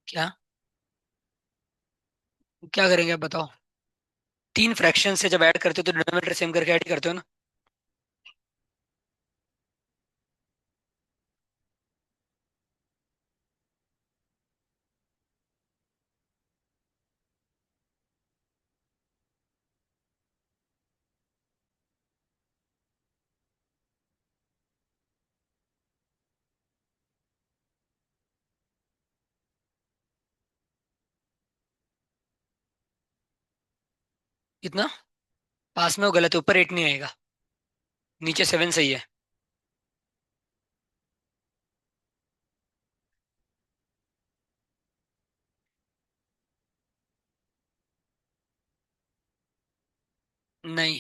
क्या क्या करेंगे आप बताओ। तीन फ्रैक्शन से जब ऐड करते हो तो डिनोमिनेटर सेम करके ऐड करते हो ना। कितना? पास में वो गलत है, ऊपर 8 नहीं आएगा। नीचे 7 सही है। नहीं।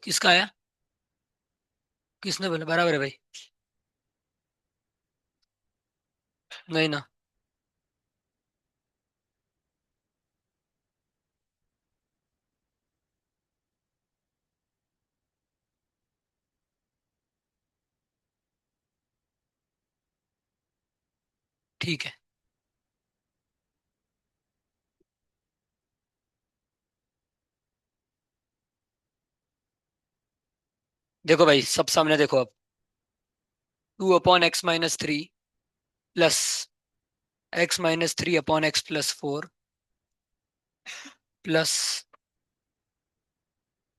किसका आया? किसने बोला बराबर है भाई? नहीं ना। ठीक है। देखो भाई, सब सामने देखो अब। 2/x-3 plus x-3/x+4 plus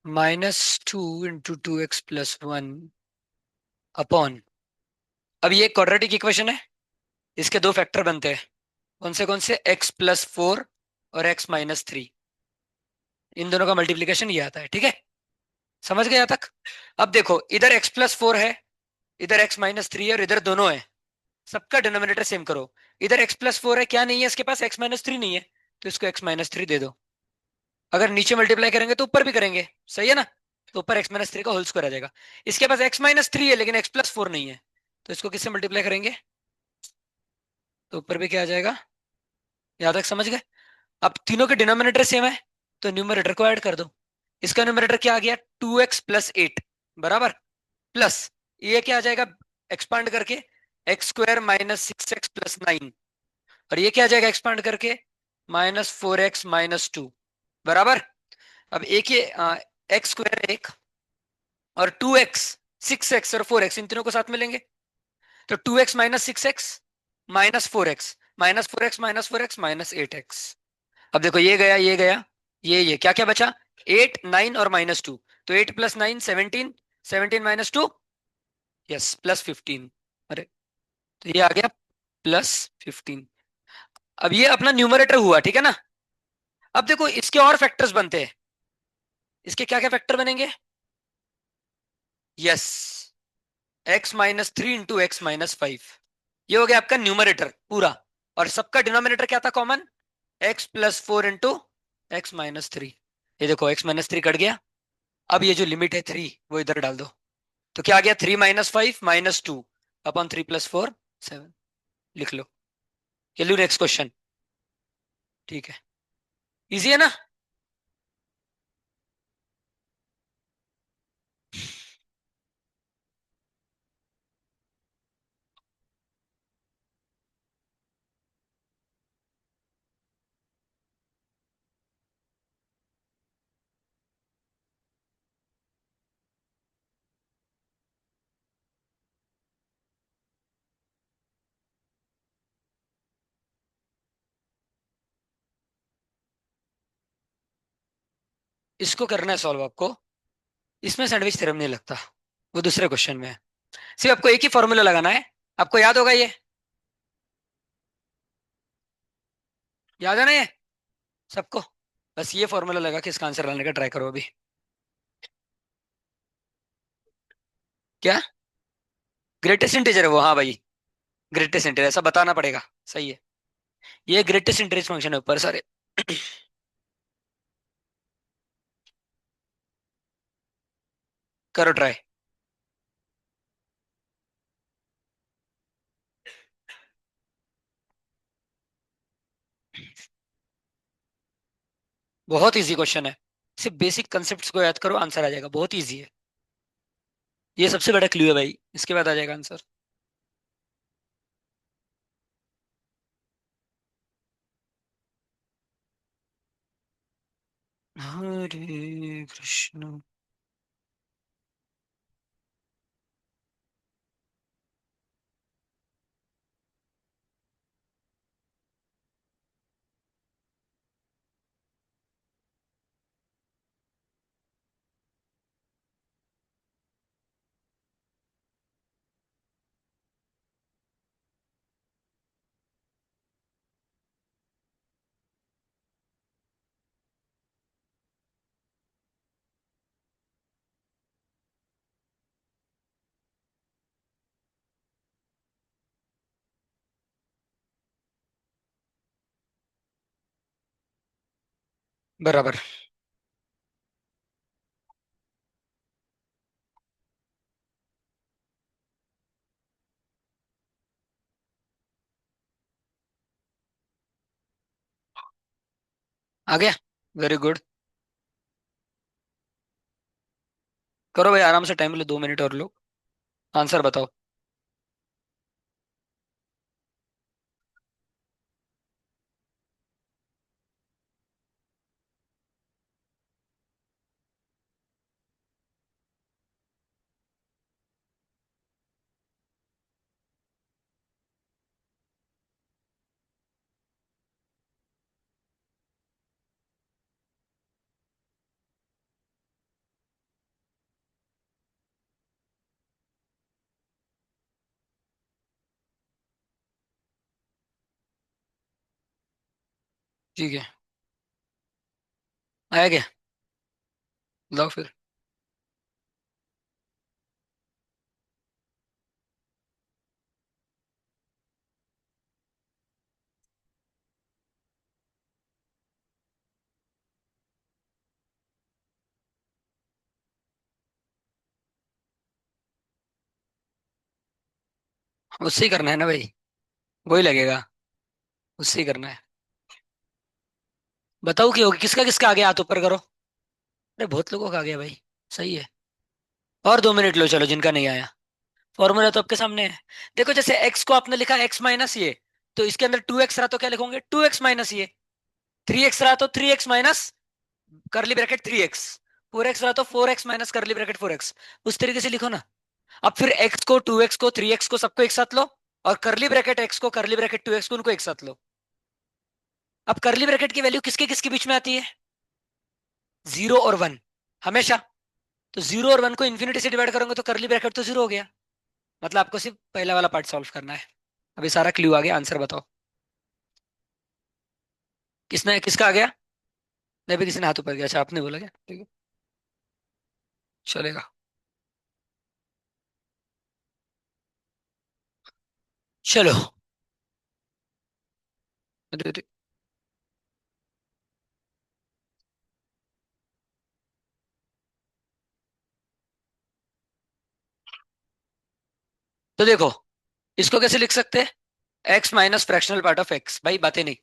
-2 × 2x+1 upon. अब ये क्वाड्रेटिक इक्वेशन है। इसके दो फैक्टर बनते हैं। कौन से x+4 और x-3। इन दोनों का मल्टीप्लीकेशन ये आता है, ठीक है। समझ गए यहाँ तक? अब देखो, इधर x+4 है, इधर x-3 है और इधर दोनों है। सबका डिनोमिनेटर सेम करो। इधर x+4 है, क्या नहीं है इसके पास? x-3 नहीं है। तो इसको x-3 दे दो। अगर नीचे मल्टीप्लाई करेंगे तो ऊपर भी करेंगे, सही है ना। तो ऊपर x-3 का होल स्क्वायर आ जाएगा। इसके पास x-3 है लेकिन x+4 नहीं है। तो इसको किससे मल्टीप्लाई करेंगे? तो ऊपर भी क्या आ जाएगा? यहाँ तक समझ गए? अब तीनों के डिनोमिनेटर सेम है, तो न्यूमरेटर को ऐड कर दो। इसका न्यूमरेटर क्या आ गया? 2x+8 बराबर। प्लस ये क्या आ जाएगा एक्सपांड करके? x² - 6x + 9। और ये क्या आ जाएगा एक्सपांड करके? -4x - 2 बराबर। अब एक ये x² एक और 2x 6x और 4x इन तीनों को साथ में लेंगे। तो 2x - 6x -4x -4x -4x -8x। अब देखो, ये गया ये गया, ये क्या क्या बचा? 8 9 और -2। तो 8 + 9 17, 17 - 2, यस +15। अरे, तो ये आ गया +15। अब ये अपना न्यूमरेटर हुआ, ठीक है ना। अब देखो, इसके और फैक्टर्स बनते हैं। इसके क्या क्या फैक्टर बनेंगे? Yes, x-3 × x-5। ये हो गया आपका न्यूमरेटर पूरा। और सबका डिनोमिनेटर क्या था कॉमन? x+4 × x-3। ये देखो, x-3 कट गया। अब ये जो लिमिट है 3 वो इधर डाल दो। तो क्या आ गया? 3 - 5 - 2 / 3 + 4 7। लिख लो। ये लो नेक्स्ट क्वेश्चन। ठीक है। इजी है ना? इसको करना है सॉल्व आपको। इसमें सैंडविच थ्योरम नहीं लगता, वो दूसरे क्वेश्चन में है। सिर्फ आपको एक ही फॉर्मूला लगाना है। आपको याद होगा ये? याद है ना ये सबको? बस ये फॉर्मूला लगा के इसका आंसर लाने का ट्राई करो अभी। क्या? ग्रेटेस्ट इंटीजर है वो, हाँ भाई। ग्रेटेस्ट इंटीजर ऐसा बताना पड़ेगा। सही है। ये ग्रेटेस्ट इंटीजर फंक्शन है ऊपर सारे। करो ट्राई। बहुत इजी क्वेश्चन है। सिर्फ बेसिक कंसेप्ट को याद करो, आंसर आ जाएगा, बहुत इजी है। ये सबसे बड़ा क्लू है भाई, इसके बाद आ जाएगा आंसर। हरे कृष्ण। बराबर। आ गया। Very good. करो भाई, आराम से, टाइम लो, 2 मिनट और लो। आंसर बताओ। ठीक है। आया क्या? लो फिर। उससे ही करना है ना भाई, वही लगेगा। उससे ही करना है। बताओ कि होगी, किसका किसका आ गया, हाथ ऊपर करो। अरे बहुत लोगों का आ गया भाई। सही है। और 2 मिनट लो, चलो, जिनका नहीं आया। फॉर्मूला तो आपके सामने है। देखो, जैसे एक्स को आपने लिखा एक्स माइनस ये, तो इसके अंदर 2x रहा तो क्या लिखोगे, 2x माइनस ये। 3x रहा तो 3x माइनस करली ब्रैकेट 3x। 4x रहा तो 4x माइनस करली ब्रैकेट 4x। उस तरीके से लिखो ना। अब फिर x को 2x को 3x को सबको एक साथ लो। और करली ब्रैकेट x को करली ब्रैकेट 2x को उनको एक साथ लो। अब करली ब्रैकेट की वैल्यू किसके किसके बीच में आती है? 0 और 1, हमेशा। तो 0 और 1 को इन्फिनिटी से डिवाइड करोगे तो करली ब्रैकेट तो 0 हो गया। मतलब आपको सिर्फ पहला वाला पार्ट सॉल्व करना है। अभी सारा क्लू आ गया, आंसर बताओ। किसने किसका आ गया? नहीं भी, किसी ने हाथ ऊपर किया, अच्छा आपने बोला क्या, ठीक है। चलेगा। चलो। अरे, अरे। तो देखो, इसको कैसे लिख सकते हैं? X minus fractional part of x, भाई बातें नहीं।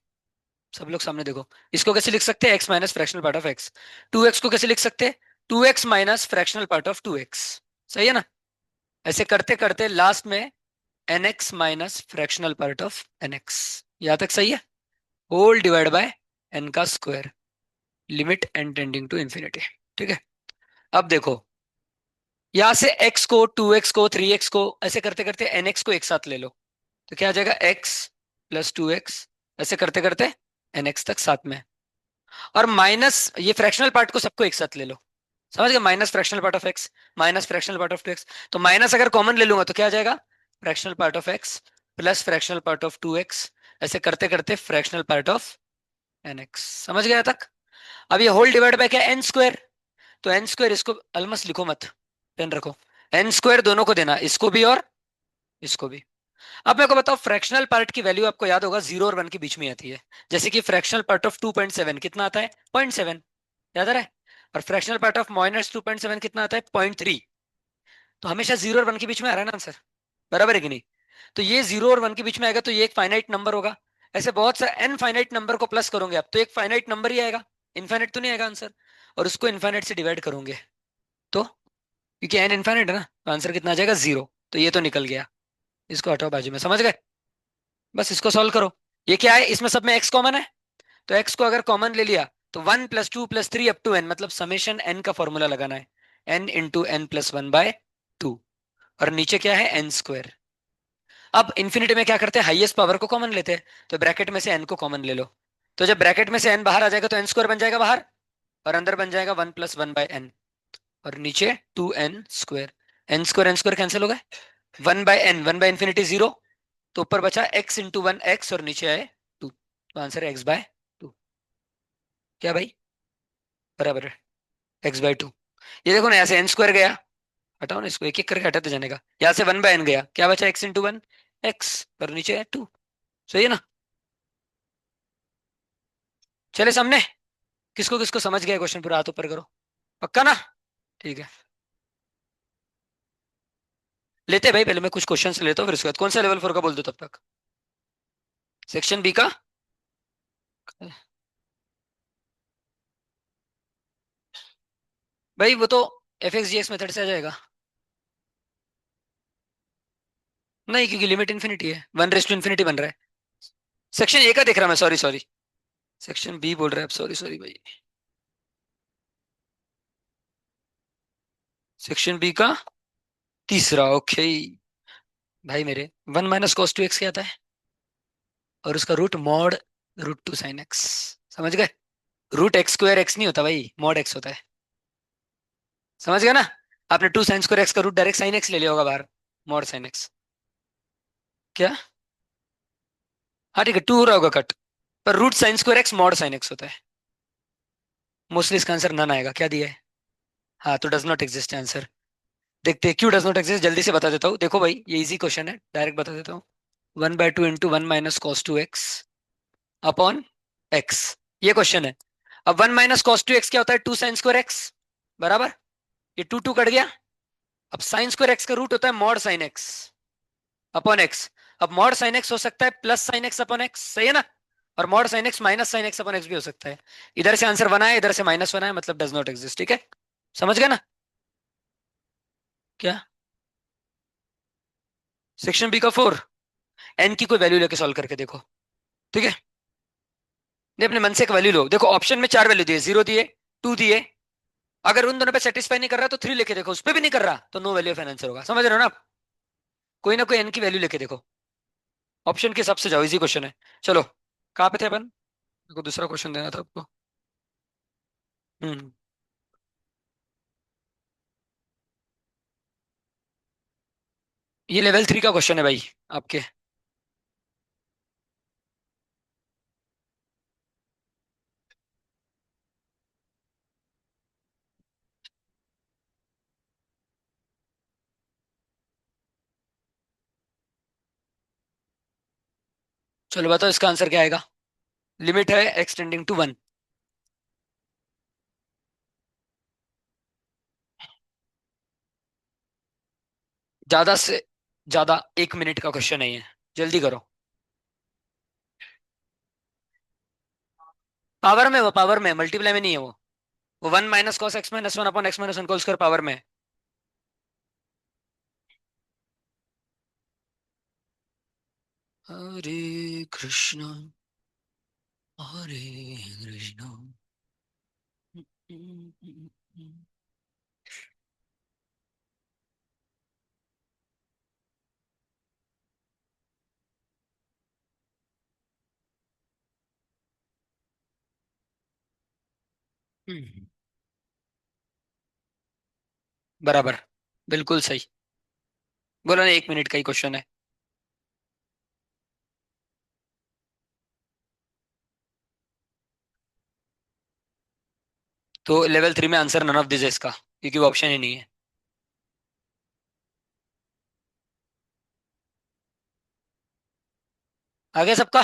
सब लोग सामने देखो। इसको कैसे लिख सकते हैं? X minus fractional part of x. 2x को कैसे लिख सकते हैं? 2x minus fractional part of 2x। सही है ना? ऐसे करते करते लास्ट में n x minus fractional part of n x. यहां तक सही है? होल डिवाइड बाय एन का square, limit n tending to infinity. ठीक है। अब देखो, यहां से x को 2x को 3x को ऐसे करते करते nx को एक साथ ले लो। तो क्या आ जाएगा? x plus 2x। ऐसे करते करते nx तक साथ में। और माइनस ये फ्रैक्शनल पार्ट को सबको एक साथ ले लो। समझ गए? Minus fractional part of x minus fractional part of 2x। तो माइनस अगर कॉमन ले लूंगा तो क्या आ जाएगा? Fractional part of x plus fractional part of 2x। ऐसे करते करते फ्रैक्शनल पार्ट ऑफ nx। समझ गया तक? अब ये होल डिवाइड बाय क्या? N square. तो एन स्क्वायर, इसको ऑलमोस्ट लिखो मत, पेन रखो। एन स्क्वायर दोनों को देना, इसको भी और इसको भी। अब मेरे को बताओ, फ्रैक्शनल पार्ट की वैल्यू आपको याद होगा 0 और 1 के बीच में आती है। जैसे कि फ्रैक्शनल पार्ट ऑफ 2.7 कितना आता है? 0.7। याद आ रहा है? और फ्रैक्शनल पार्ट ऑफ -2.7 कितना आता है? 0.3। तो हमेशा 0 और 1 के बीच में आ रहा है ना आंसर। बराबर है कि नहीं? तो ये 0 और 1 के बीच में आएगा तो ये एक फाइनाइट नंबर होगा। ऐसे बहुत सा एन फाइनाइट नंबर को प्लस करोगे आप तो एक फाइनाइट नंबर ही आएगा, इनफाइनाइट तो नहीं आएगा आंसर। और उसको इनफाइनाइट से डिवाइड करोगे तो, क्योंकि एन इनफाइनाइट है ना, तो आंसर कितना आ जाएगा 0। तो ये तो निकल गया, इसको हटाओ बाजू में, समझ गए। बस इसको सॉल्व करो। ये क्या है, इसमें सब में एक्स कॉमन है, तो एक्स को अगर कॉमन ले लिया तो 1 + 2 + 3 अप टू एन, मतलब समेशन एन का फॉर्मूला लगाना है, एन इंटू एन प्लस 1/2। और नीचे क्या है, एन स्क्वायर। अब इन्फिनिटी में क्या करते हैं, हाईएस्ट पावर को कॉमन लेते हैं, तो ब्रैकेट में से एन को कॉमन ले लो। तो जब ब्रैकेट में से एन बाहर आ जाएगा तो एन स्क्वायर बन जाएगा बाहर, और अंदर बन जाएगा 1 + 1/n, और नीचे 2n square. N square cancel हो गए, 1/n, 1/∞ 0, तो ऊपर बचा x इंटू 1x, और नीचे आए 2, तो आंसर है x/2। क्या भाई, बराबर है x/2। ये देखो ना, यहाँ से एन स्क्वायर गया, हटाओ ना इसको, एक एक करके हटाते जाने का। यहाँ से 1/n गया, क्या बचा, x इंटू 1x, और नीचे है 2। सही है ना। चले सामने, किसको किसको समझ गया क्वेश्चन पूरा, हाथ ऊपर करो। पक्का ना। ठीक है, लेते हैं भाई, पहले मैं कुछ क्वेश्चन लेता हूँ, फिर उसके बाद कौन सा लेवल 4 का बोल दो तब तक। सेक्शन बी का। भाई वो तो f(x) मेथड से आ जाएगा। नहीं, क्योंकि लिमिट इन्फिनिटी है, 1 रेस टू इन्फिनिटी बन रहा है। सेक्शन ए का देख रहा मैं, सॉरी सॉरी। सेक्शन बी बोल रहा है, अब सॉरी सॉरी भाई। सेक्शन बी का तीसरा, ओके। भाई मेरे 1 - cos 2x क्या आता है, और उसका रूट मॉड √2 sin x। समझ गए। √x² x नहीं होता भाई, मॉड x होता है। समझ गया ना। आपने 2 sin² x का रूट डायरेक्ट sin x ले लिया होगा बाहर, मॉड sin x। क्या, हाँ ठीक है, 2 हो रहा होगा कट, पर √sin² x mod sin x होता है। मोस्टली इसका आंसर नन आएगा, क्या दिया है। हाँ, तो डज नॉट एग्जिस्ट आंसर। देखते हैं क्यों डज नॉट एग्जिस्ट, जल्दी से बता देता हूँ। देखो भाई, ये इजी क्वेश्चन है, डायरेक्ट बता देता हूँ। 1/2 into 1 - cos 2x upon x, ये क्वेश्चन है। अब 1 - cos 2x क्या होता है, 2 sin²x, बराबर। ये 2 कट गया। अब sin²x का रूट होता है mod sin x upon x। अब मॉड sin x हो सकता है plus sin x upon x, सही है ना। और mod sin x minus sin x upon x भी हो सकता है। इधर से आंसर 1 आया, इधर से -1 आया, मतलब डज नॉट एग्जिस्ट, ठीक है। समझ गए ना। क्या, सेक्शन बी का 4, एन की कोई वैल्यू लेके सॉल्व करके देखो, ठीक है। नहीं, अपने मन से एक वैल्यू लो, देखो ऑप्शन में 4 वैल्यू दिए, 0 दिए, 2 दिए। अगर उन दोनों पे सेटिस्फाई नहीं कर रहा तो 3 लेके देखो, उस पे भी नहीं कर रहा तो no value of n answer होगा, समझ रहे हो ना आप। कोई ना कोई एन की वैल्यू लेके देखो, ऑप्शन के हिसाब से जाओ, इजी क्वेश्चन है। चलो, कहाँ पे थे अपन, मेरे को दूसरा क्वेश्चन देना था आपको। हम्म। ये लेवल 3 का क्वेश्चन है भाई, आपके। चलो बताओ इसका आंसर क्या आएगा। लिमिट है एक्सटेंडिंग टू 1। ज्यादा से ज्यादा 1 मिनट का क्वेश्चन नहीं है, जल्दी करो। पावर में, वो पावर में, मल्टीप्लाई में नहीं है वो 1 - cos x - 1 upon x - 1 power में है। हरे कृष्णा, हरे कृष्णा। बराबर, बिल्कुल सही। बोला ना, 1 मिनट का ही क्वेश्चन है। तो लेवल 3 में आंसर नन ऑफ दिस है इसका, क्योंकि वो ऑप्शन ही नहीं है। आगे सबका।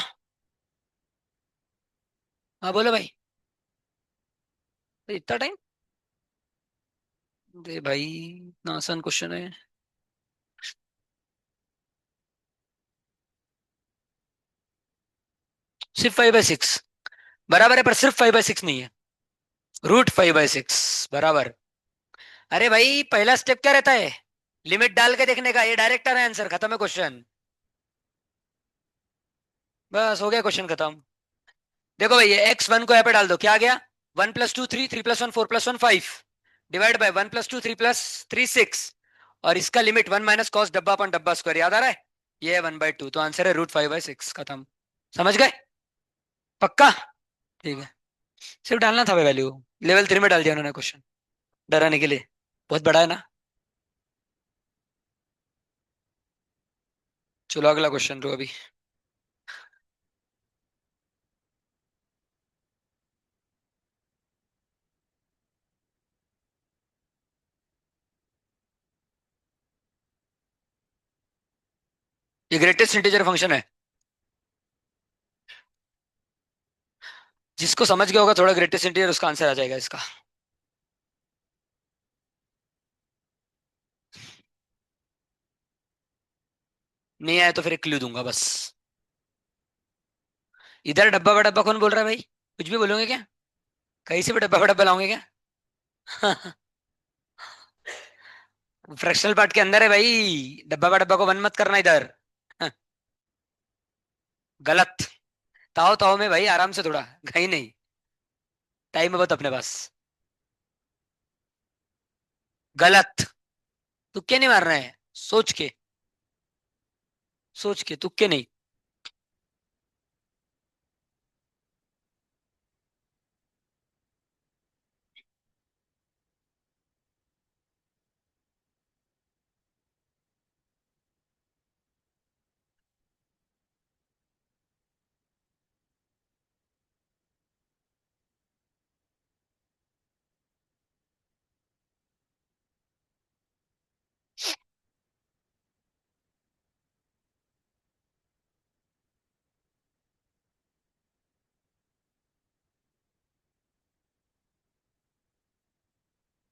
हाँ बोलो भाई। इतना टाइम दे भाई, इतना आसान क्वेश्चन है। सिर्फ 5/6 बराबर है, पर सिर्फ 5/6 नहीं है। √5/6 बराबर। अरे भाई पहला स्टेप क्या रहता है? लिमिट डाल के देखने का, ये डायरेक्ट आ रहा है आंसर, खत्म है क्वेश्चन। बस हो गया क्वेश्चन खत्म। देखो भाई ये x1 को यहाँ पे डाल दो, क्या आ गया? 1 + 2 3, 3 + 1 4 + 1 5, डिवाइड बाय 1 + 2 3 + 3 6। और इसका लिमिट 1 - cos डब्बा अपन डब्बा स्क्वायर, याद आ रहा है? ये है 1/2, तो आंसर है √5/6, खत्म। समझ गए? पक्का? ठीक है। सिर्फ डालना था वैल्यू। लेवल 3 में डाल दिया उन्होंने क्वेश्चन, डराने के लिए। बहुत बड़ा है ना। चलो अगला क्वेश्चन लो अभी। ये ग्रेटेस्ट इंटीजर फंक्शन है। जिसको समझ गया होगा थोड़ा ग्रेटेस्ट इंटीजर, उसका आंसर आ जाएगा इसका। नहीं आया तो फिर एक क्लू दूंगा बस। इधर डब्बा बा डब्बा कौन बोल रहा है भाई? कुछ भी बोलोगे क्या? कहीं से भी डब्बा बा डब्बा लाओगे क्या? फ्रैक्शनल पार्ट के अंदर है भाई। डब्बा बा डब्बा को बंद मत करना इधर। गलत। ताओ ताओ में भाई, आराम से थोड़ा, कहीं नहीं। टाइम है बहुत अपने पास। गलत। तुक्के नहीं मारना है, सोच के। सोच के, तुक्के नहीं।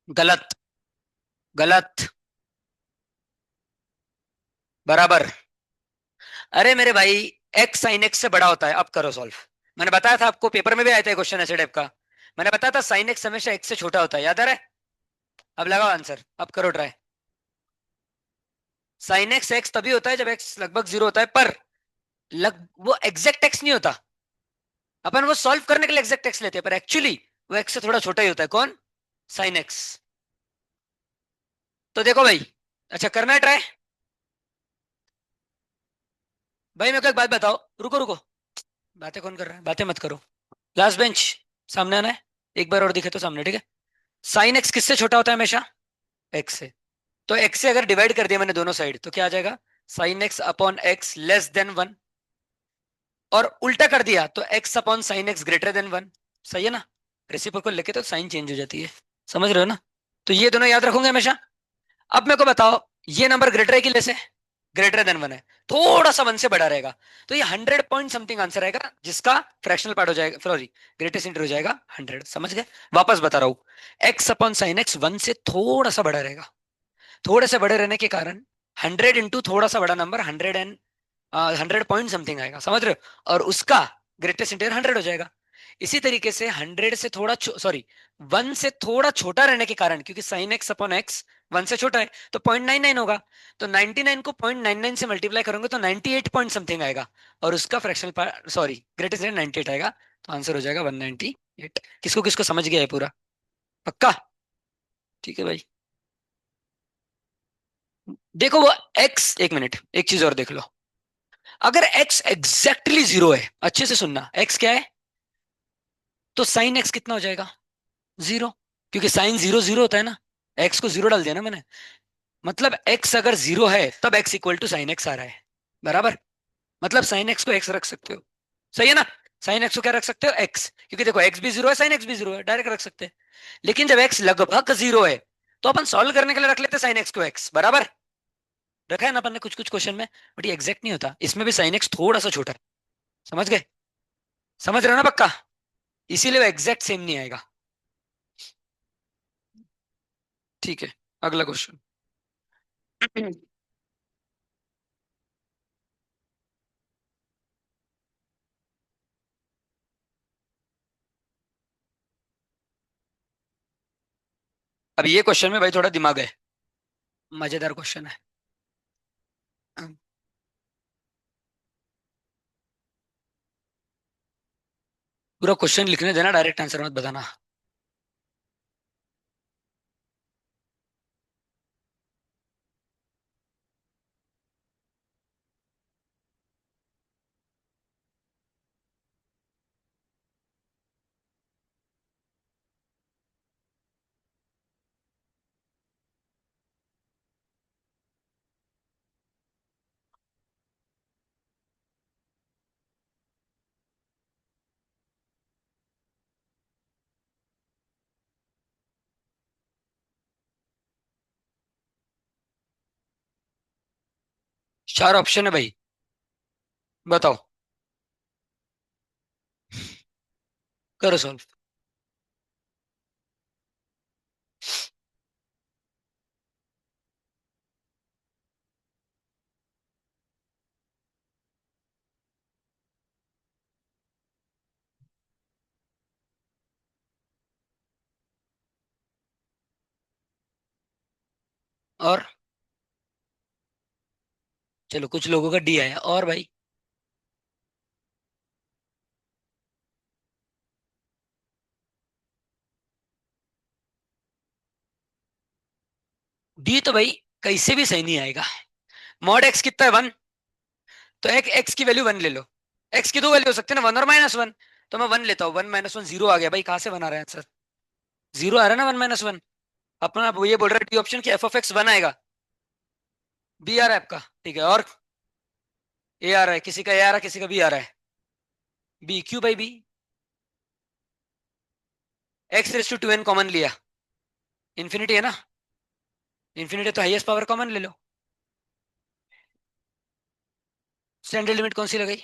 गलत। गलत। बराबर। अरे मेरे भाई, एक्स साइन एक्स से बड़ा होता है। अब करो सॉल्व। मैंने बताया था आपको, पेपर में भी आया था क्वेश्चन ऐसे टाइप का। मैंने बताया था साइन एक्स हमेशा एक्स से छोटा होता है, याद आ रहा है? अब लगाओ आंसर, अब करो ट्राई। साइन एक्स एक्स तभी होता है जब एक्स लगभग 0 होता है, पर वो एग्जैक्ट एक्स नहीं होता। अपन वो सॉल्व करने के लिए एग्जैक्ट एक्स लेते हैं, पर एक्चुअली वो एक्स से थोड़ा छोटा ही होता है। कौन? Sine x. तो देखो भाई, अच्छा करना है ट्राई। भाई मेरे को एक बात बताओ, रुको रुको। बातें कौन कर रहा है? बातें मत करो। लास्ट बेंच, सामने आना है। एक बार और दिखे तो सामने, ठीक है? साइन एक्स किससे छोटा होता है हमेशा? एक्स से। तो एक्स से अगर डिवाइड कर दिया मैंने दोनों साइड, तो क्या आ जाएगा? Sine x upon x less than 1। और उल्टा कर दिया तो x upon sine x greater than 1। सही है ना? रेसिप्रोकल लेके तो साइन चेंज हो जाती है। समझ रहे हो ना? तो ये दोनों याद रखोगे हमेशा। अब मेरे को बताओ, ये नंबर ग्रेटर है कि लेस है? ग्रेटर देन 1 है। थोड़ा सा 1 से बड़ा रहेगा। तो ये 100 पॉइंट समथिंग आंसर आएगा, जिसका फ्रैक्शनल पार्ट हो जाएगा, सॉरी, ग्रेटेस्ट इंटर हो जाएगा 100। समझ गए? वापस बता रहा हूं, एक्स अपॉन साइन एक्स 1 से थोड़ा सा बड़ा रहेगा। थोड़े से बड़े रहने के कारण 100 इंटू थोड़ा सा बड़ा नंबर 100 पॉइंट समथिंग आएगा, समझ रहे हो? और उसका ग्रेटेस्ट इंटीजर 100 हो जाएगा। इसी तरीके से 100 से थोड़ा, सॉरी, 1 से थोड़ा छोटा रहने के कारण, क्योंकि साइन एक्स अपॉन एक्स 1 से छोटा है, तो 0.99 होगा। तो 99 को 0.99 से मल्टीप्लाई करोगे तो 98 पॉइंट समथिंग आएगा। और उसका फ्रैक्शनल, सॉरी, ग्रेटेस्ट इंटीजर 98 आएगा। तो आंसर हो जाएगा 198। किसको किसको समझ गया है पूरा? पक्का? ठीक है भाई। देखो वो एक्स, एक मिनट, एक चीज और देख लो। अगर एक्स एग्जैक्टली 0 है, अच्छे से सुनना, एक्स क्या है? तो साइन एक्स कितना हो जाएगा? 0। क्योंकि साइन 0 0 होता है ना। एक्स को 0 डाल दिया ना मैंने। मतलब एक्स अगर 0 है तब x equal to sine x आ रहा है। बराबर। मतलब साइन एक्स को एक्स रख सकते हो। सही है ना? साइन एक्स को क्या रख सकते हो? एक्स, क्योंकि देखो एक्स भी 0 है, साइन एक्स भी 0 है, डायरेक्ट रख सकते हैं। लेकिन जब एक्स लगभग 0 है, तो अपन सॉल्व करने के लिए रख लेते हैं साइन एक्स को एक्स। बराबर। रखा है ना अपन ने कुछ कुछ क्वेश्चन में। बट ये एग्जैक्ट नहीं होता, इसमें भी साइन एक्स थोड़ा सा छोटा है। समझ गए? समझ रहे हो ना पक्का? इसीलिए वो एग्जैक्ट सेम नहीं आएगा। ठीक है। अगला क्वेश्चन। अब ये क्वेश्चन में भाई थोड़ा दिमाग है, मजेदार क्वेश्चन है। पूरा क्वेश्चन लिखने देना, डायरेक्ट आंसर मत बताना। चार ऑप्शन है भाई, बताओ। करो सॉल्व। और चलो, कुछ लोगों का डी आया, और भाई। डी तो भाई कैसे भी सही नहीं आएगा। मॉड एक्स कितना है, 1। तो एक एक्स की वैल्यू 1 ले लो। एक्स की दो वैल्यू हो सकते हैं ना, 1 और -1। तो मैं 1 लेता हूँ, 1 - 1 जीरो आ गया भाई, कहाँ से बना रहे हैं आंसर? जीरो आ रहा है ना, 1 - 1। अपना वो ये बोल रहा है डी ऑप्शन की एफ ऑफ एक्स 1 आएगा। बी आ रहा है आपका, ठीक है। और ए आ रहा है, किसी का ए आ रहा है, किसी का बी आ रहा है। B q by b. x⁻² common लिया, इन्फिनिटी है ना। इन्फिनिटी तो हाईएस्ट पावर कॉमन ले लो। स्टैंडर्ड लिमिट कौन सी लगाई?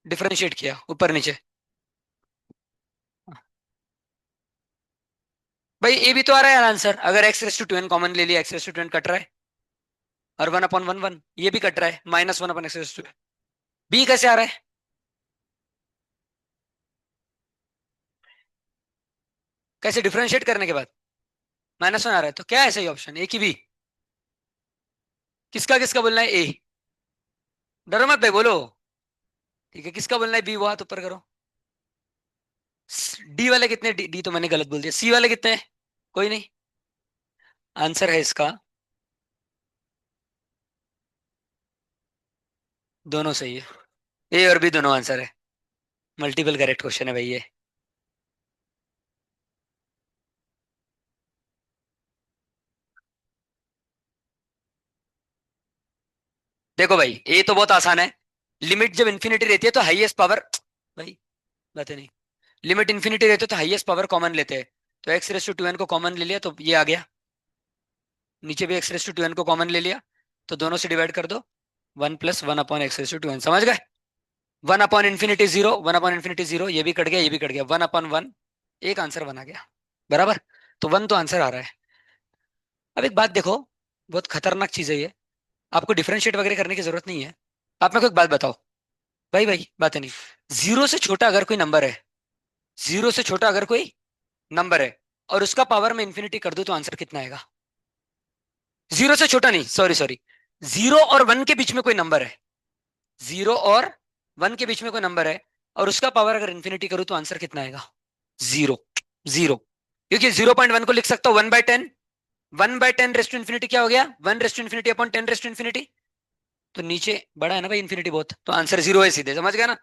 डिफरेंशिएट किया ऊपर नीचे। भाई ए भी तो आ रहा है यार आंसर, अगर x⁻² कॉमन ले लिया, x⁻² कट रहा है। और 1/1 1, ये भी कट रहा है, -1/x²। बी कैसे आ रहा है? कैसे डिफरेंशिएट करने के बाद -1 आ रहा है, तो क्या है सही ऑप्शन, ए की बी? किसका किसका बोलना है? ए। डरो मत भाई, बोलो। ठीक है, किसका बोलना है बी, वो हाथ ऊपर करो। डी वाले कितने? डी, डी तो मैंने गलत बोल दिया। सी वाले कितने हैं? कोई नहीं। आंसर है इसका, दोनों सही है। ए और बी दोनों आंसर है। मल्टीपल करेक्ट क्वेश्चन है भाई ये। देखो भाई, ए तो बहुत आसान है। लिमिट जब इन्फिनिटी रहती है तो हाईएस्ट पावर, भाई बातें नहीं। लिमिट इन्फिनिटी रहती है तो हाईएस्ट पावर कॉमन लेते हैं। तो x⁻² को कॉमन ले लिया तो ये आ गया। नीचे भी x⁻² को कॉमन ले लिया, तो दोनों से डिवाइड कर दो। 1 + 1/x⁻², समझ गए? 1/∞0, 1/∞0, ये भी कट गया, ये भी कट गया, 1/1। एक आंसर बना गया, बराबर। तो 1 तो आंसर आ रहा है। अब एक बात देखो, बहुत खतरनाक चीज है ये। आपको डिफरेंशिएट वगैरह करने की जरूरत नहीं है। आप मेरे को एक बात बताओ, भाई भाई बातें नहीं। जीरो से छोटा अगर कोई नंबर है, जीरो से छोटा अगर कोई नंबर है, और उसका पावर में इंफिनिटी कर दूं, तो आंसर कितना आएगा? जीरो से छोटा नहीं, सॉरी सॉरी, 0 और 1 के बीच में कोई नंबर है। 0 और 1 के बीच में कोई नंबर है, और उसका पावर अगर इंफिनिटी करूं, तो आंसर कितना आएगा? जीरो। जीरो। क्योंकि 0.1 को लिख सकता हूं 1/10। 1/10 रेस्ट टू इन्फिनिटी क्या हो गया? 1 raised to infinity upon 10 raised to infinity. तो नीचे बड़ा है ना भाई इन्फिनिटी बहुत, तो आंसर जीरो है सीधे, समझ गया ना?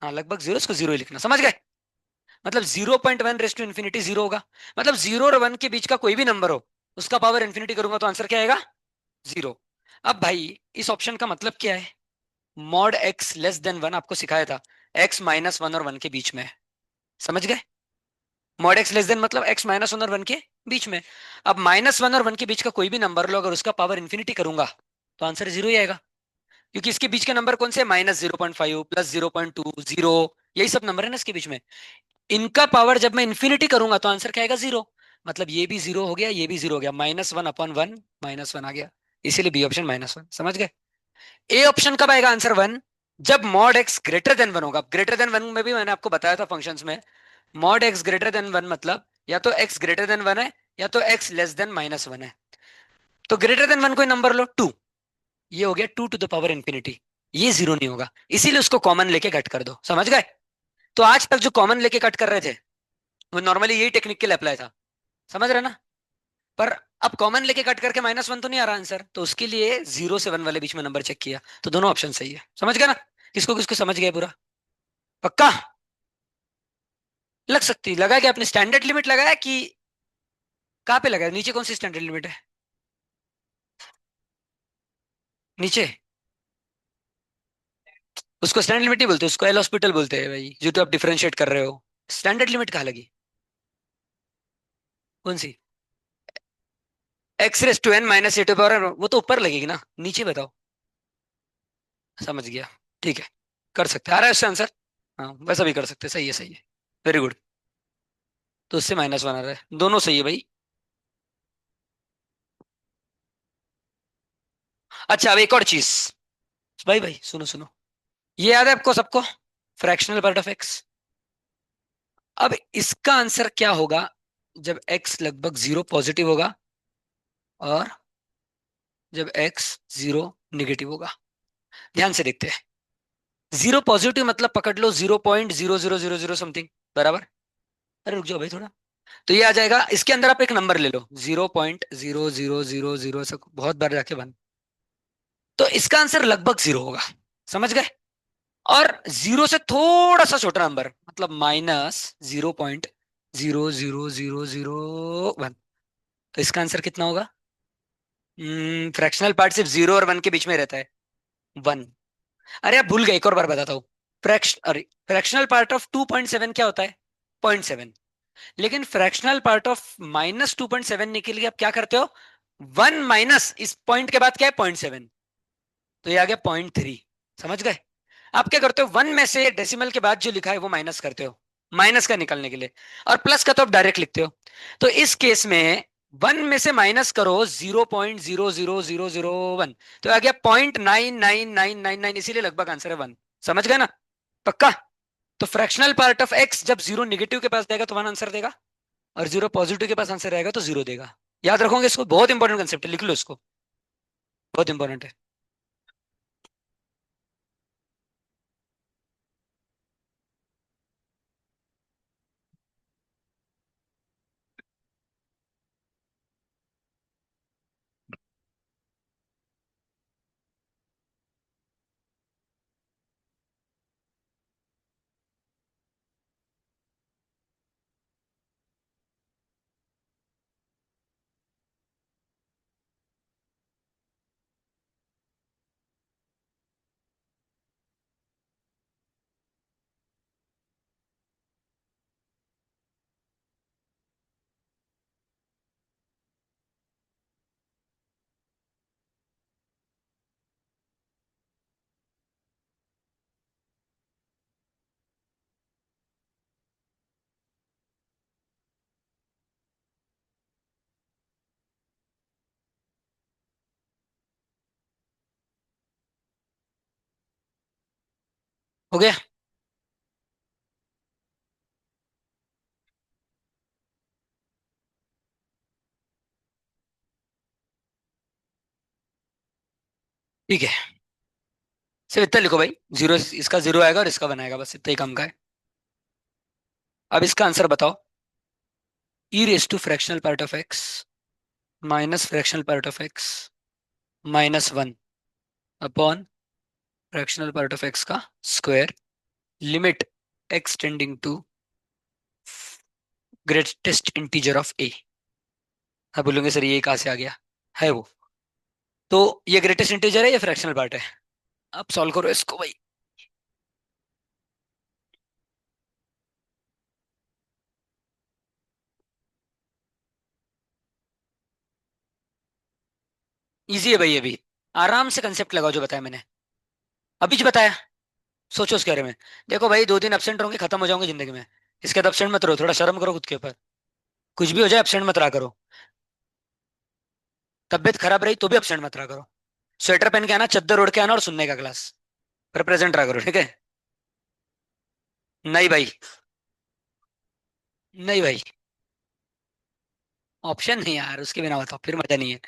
हाँ लगभग जीरो, इसको जीरो ही लिखना, समझ गए? मतलब 0.1 रेस्ट टू इन्फिनिटी जीरो होगा। मतलब 0 और 1 के बीच का कोई भी नंबर हो, उसका पावर इन्फिनिटी करूंगा तो आंसर क्या आएगा? जीरो। अब भाई, इस ऑप्शन का मतलब क्या है? मॉड एक्स लेस देन 1 आपको सिखाया था, x-1 और 1 के बीच में है। समझ गए? मॉड एक्स लेस देन मतलब x-1 और 1 के बीच में। अब -1 और 1 के बीच का कोई भी नंबर लो, अगर उसका पावर इन्फिनिटी करूंगा, तो आंसर जीरो ही आएगा। क्योंकि इसके बीच के नंबर कौन से? -0.5, +0.2, जीरो, यही सब नंबर है ना इसके बीच में। इनका पावर जब मैं इन्फिनिटी करूंगा, तो आंसर क्या आएगा? जीरो। मतलब ये भी जीरो हो गया, ये भी जीरो हो गया, -1/1, -1 आ गया। इसीलिए बी ऑप्शन -1, समझ गए? ए ऑप्शन कब आएगा आंसर 1? जब मॉड एक्स ग्रेटर देन 1 होगा। ग्रेटर देन 1 में भी मैंने आपको बताया था फंक्शंस में, मॉड एक्स ग्रेटर देन 1 मतलब या तो x ग्रेटर देन 1 है, या तो x लेस देन -1 है। तो ग्रेटर देन 1 कोई नंबर लो, 2। ये हो गया 2 टू द पावर इंफिनिटी। ये जीरो नहीं होगा, इसीलिए उसको कॉमन लेके कट कर दो, समझ गए? तो आज तक जो कॉमन लेके कट कर रहे थे, वो नॉर्मली यही टेक्निक के लिए अप्लाई था, समझ रहे ना? पर अब कॉमन लेके कट करके -1 तो नहीं आ रहा आंसर, तो उसके लिए 0 से 1 वाले बीच में नंबर चेक किया, तो दोनों ऑप्शन सही है, समझ गए ना? किसको किसको समझ गए पूरा? पक्का? लग सकती, लगा कि आपने स्टैंडर्ड लिमिट लगाया कि कहाँ पे लगाया? नीचे कौन सी स्टैंडर्ड लिमिट है? नीचे? उसको स्टैंडर्ड लिमिट नहीं बोलते, उसको एल हॉस्पिटल बोलते हैं भाई, जो तो आप डिफरेंशिएट कर रहे हो। स्टैंडर्ड लिमिट कहाँ लगी? कौन सी? x⁻n - a⁻, वो तो ऊपर लगेगी ना, नीचे बताओ। समझ गया। ठीक है, कर सकते हैं, आ रहा है उससे आंसर। हाँ वैसा भी कर सकते हैं, सही है, सही है। Very good. तो उससे -1 आ रहा है, दोनों सही है भाई। अच्छा अब एक और चीज, भाई भाई सुनो सुनो, ये याद है आपको सबको? Fractional part of x. अब इसका आंसर क्या होगा जब x लगभग 0 पॉजिटिव होगा, और जब x 0 निगेटिव होगा? ध्यान से देखते हैं। 0 पॉजिटिव मतलब पकड़ लो 0.0000 समथिंग, बराबर? अरे रुक जाओ भाई थोड़ा। तो ये आ जाएगा, इसके अंदर आप एक नंबर ले लो 0.0000 से बहुत बार जाके 1। तो इसका आंसर लगभग 0 होगा, समझ गए? और 0 से थोड़ा सा छोटा नंबर, मतलब -0.00001। तो इसका आंसर कितना होगा? फ्रैक्शनल पार्ट सिर्फ 0 और 1 के बीच में रहता है, 1। अरे आप भूल गए, एक और बार बताता हूँ। अरे फ्रैक्शनल पार्ट ऑफ 2.7 क्या होता है? 0.7। लेकिन फ्रैक्शनल पार्ट ऑफ -2.7 के लिए आप क्या करते हो? 1 माइनस इस पॉइंट के बाद क्या है? 0.7। तो ये आ गया 0.3। समझ गए? आप क्या करते हो, 1 में से डेसिमल के बाद जो लिखा है वो माइनस करते हो, माइनस का निकलने के लिए। और प्लस का तो आप डायरेक्ट लिखते हो। तो इस केस में 1 में से माइनस करो 0.00001, तो आ गया 0.99999, इसीलिए लगभग आंसर है 1। समझ गए ना? पक्का? तो फ्रैक्शनल पार्ट ऑफ एक्स जब 0 निगेटिव के पास जाएगा तो 1 आंसर देगा, और 0 पॉजिटिव के पास आंसर रहेगा तो 0 देगा। याद रखोगे इसको, बहुत इंपॉर्टेंट कंसेप्ट है, लिख लो इसको, बहुत इंपॉर्टेंट है। हो गया? ठीक है, सिर्फ इतना लिखो भाई, 0 इसका 0 आएगा और इसका बनाएगा, बस इतना ही काम का है। अब इसका आंसर बताओ। e⁻⁻ part of x minus fractional part of x -1 upon fractional part of x का square, limit x tending to greatest integer of a. अब बोलोगे सर ये कहाँ से आ गया? है वो। तो ये ग्रेटेस्ट इंटीजर है, ये फ्रैक्शनल पार्ट है। अब सॉल्व करो इसको भाई। इजी है भाई, अभी आराम से कंसेप्ट लगाओ जो बताया मैंने, अभी जो बताया। सोचो उसके बारे में। देखो भाई, 2 दिन एब्सेंट रहोगे, खत्म हो जाओगे जिंदगी में। इसके बाद एब्सेंट मत रहो, थोड़ा शर्म करो खुद के ऊपर। कुछ भी हो जाए एब्सेंट मत रहा करो। तबियत खराब रही तो भी एब्सेंट मत रहा करो। स्वेटर पहन के आना, चद्दर ओढ़ के आना, और सुनने का क्लास, पर प्रेजेंट रहा करो, ठीक है? नहीं भाई, नहीं भाई। ऑप्शन नहीं यार, उसके बिना बताओ, फिर मजा नहीं है।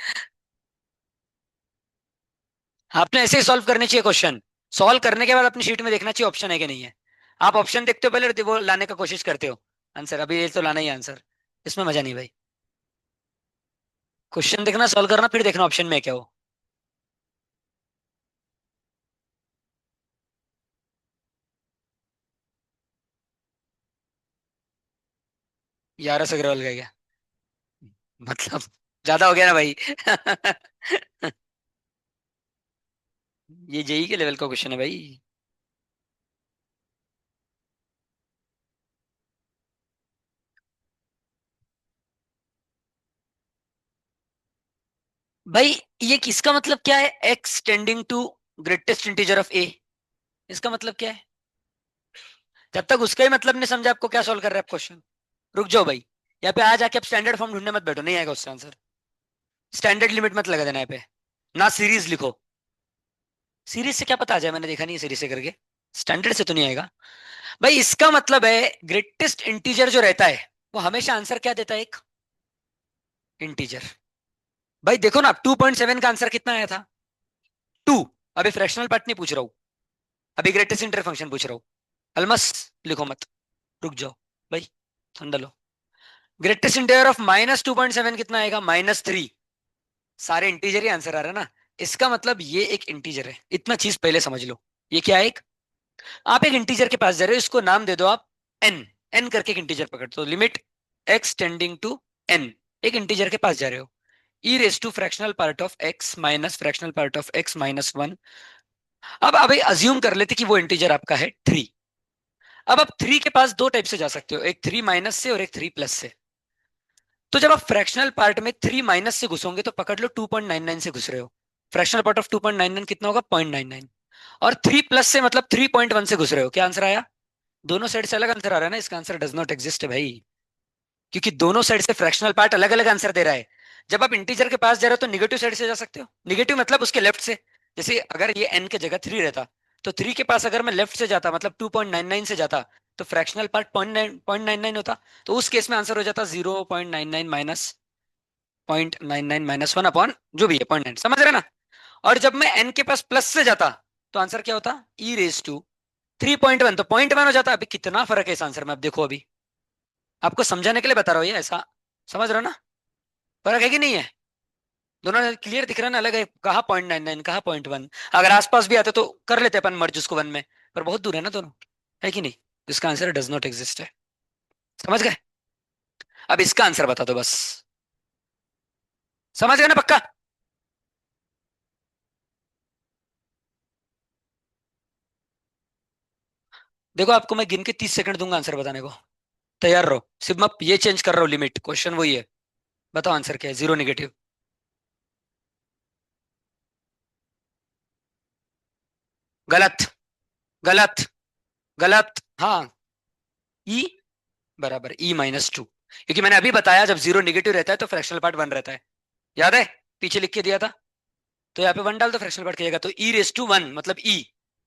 आपने ऐसे ही सॉल्व करने चाहिए क्वेश्चन। सॉल्व करने के बाद अपनी शीट में देखना चाहिए ऑप्शन है कि नहीं है। आप ऑप्शन देखते हो पहले और वो लाने का कोशिश करते हो आंसर। अभी ये तो लाना ही आंसर, इसमें मजा नहीं भाई। क्वेश्चन देखना, सॉल्व करना, फिर देखना ऑप्शन में है क्या हो। यार एस अग्रवाल का क्या मतलब, ज्यादा हो गया ना भाई। ये जेई के लेवल का क्वेश्चन है भाई। भाई ये किसका मतलब क्या है, x tending to greatest integer of a, इसका मतलब क्या है? जब तक उसका ही मतलब नहीं समझा आपको क्या सॉल्व कर रहा है आप क्वेश्चन, रुक जाओ भाई। यहाँ पे आ जाके आप स्टैंडर्ड फॉर्म ढूंढने मत बैठो, नहीं आएगा उसका आंसर। स्टैंडर्ड लिमिट मत लगा देना यहाँ पे, ना सीरीज लिखो। सीरीज से क्या पता आ जाए, मैंने देखा नहीं है सीरीज से करके। स्टैंडर्ड से तो नहीं आएगा। भाई इसका मतलब है ग्रेटेस्ट इंटीजर जो रहता है वो हमेशा आंसर क्या देता है, एक इंटीजर। भाई देखो ना, 2.7 का आंसर कितना आया था, 2। अभी फ्रैक्शनल पार्ट नहीं पूछ रहा हूँ, अभी ग्रेटेस्ट इंटर फंक्शन पूछ रहा हूँ। अलमस लिखो मत, रुक जाओ भाई, ठंडा लो। ग्रेटेस्ट इंटीजर ऑफ -2.7 कितना आएगा, -3। सारे इंटीजर ही आंसर आ रहा है ना। इसका मतलब ये एक इंटीजर है, इतना चीज पहले समझ लो। ये क्या है, एक, आप एक इंटीजर के पास जा रहे हो, इसको नाम दे दो आप एन। एन करके एक इंटीजर पकड़, तो limit x tending to n, एक इंटीजर के पास जा रहे हो। E raise to fractional part of x minus fractional part of x -1। अब अभी अज्यूम कर लेते कि वो इंटीजर आपका है 3। अब आप 3 के पास दो टाइप से जा सकते हो, एक 3 माइनस से और एक 3 प्लस से। तो जब आप फ्रैक्शनल पार्ट में 3 माइनस से घुसोगे तो पकड़ लो 2.99 से घुस रहे हो। फ्रैक्शनल पार्ट ऑफ 2.99 कितना होगा, 0.99। और 3 प्लस से मतलब 3.1 से घुस रहे हो, क्या आंसर आया? दोनों साइड से अलग आंसर आ रहा है ना, इसका आंसर डज नॉट एग्जिस्ट है भाई। क्योंकि दोनों साइड से फ्रैक्शनल पार्ट अलग अलग आंसर दे रहा है। जब आप इंटीजर के पास जा रहे हो तो निगेटिव साइड से जा सकते हो, निगेटिव मतलब उसके लेफ्ट से। जैसे अगर ये एन के जगह 3 रहता, तो 3 के पास अगर मैं लेफ्ट से जाता मतलब 2.99 से जाता, तो फ्रैक्शनल पार्ट 0.99 होता। तो उस केस में आंसर हो जाता 0.99 माइनस 0.99 -1 अपॉन जो भी है 0.9, समझ रहे ना। और जब मैं एन के पास प्लस से जाता तो आंसर क्या होता, ई रेस टू 3.1, तो 0.1 हो जाता। अभी कितना फर्क है इस आंसर में, अब देखो अभी आपको समझाने के लिए बता रहा हूँ ये, ऐसा समझ रहे हो ना। फर्क है कि नहीं है? दोनों क्लियर दिख रहा है ना, अलग है, कहा 0.99 कहा 0.1। अगर आसपास भी आते तो कर लेते अपन मर्ज उसको वन में, पर बहुत दूर है ना दोनों, है कि नहीं। इसका आंसर डज नॉट एग्जिस्ट है, समझ गए। अब इसका आंसर बता दो बस, समझ गए ना पक्का। देखो आपको मैं गिन के 30 सेकंड दूंगा आंसर बताने को, तैयार रहो। सिर्फ मैं ये चेंज कर रहा हूँ, लिमिट, क्वेश्चन वही है। बताओ आंसर क्या है, जीरो निगेटिव। गलत, गलत, गलत, हाँ। ई बराबर E-2, क्योंकि मैंने अभी बताया जब जीरो निगेटिव रहता है तो फ्रैक्शनल पार्ट 1 रहता है, याद है, पीछे लिख के दिया था। तो यहाँ पे 1 डाल दो, फ्रैक्शनल पार्ट किएगा तो E⁻1 मतलब ई,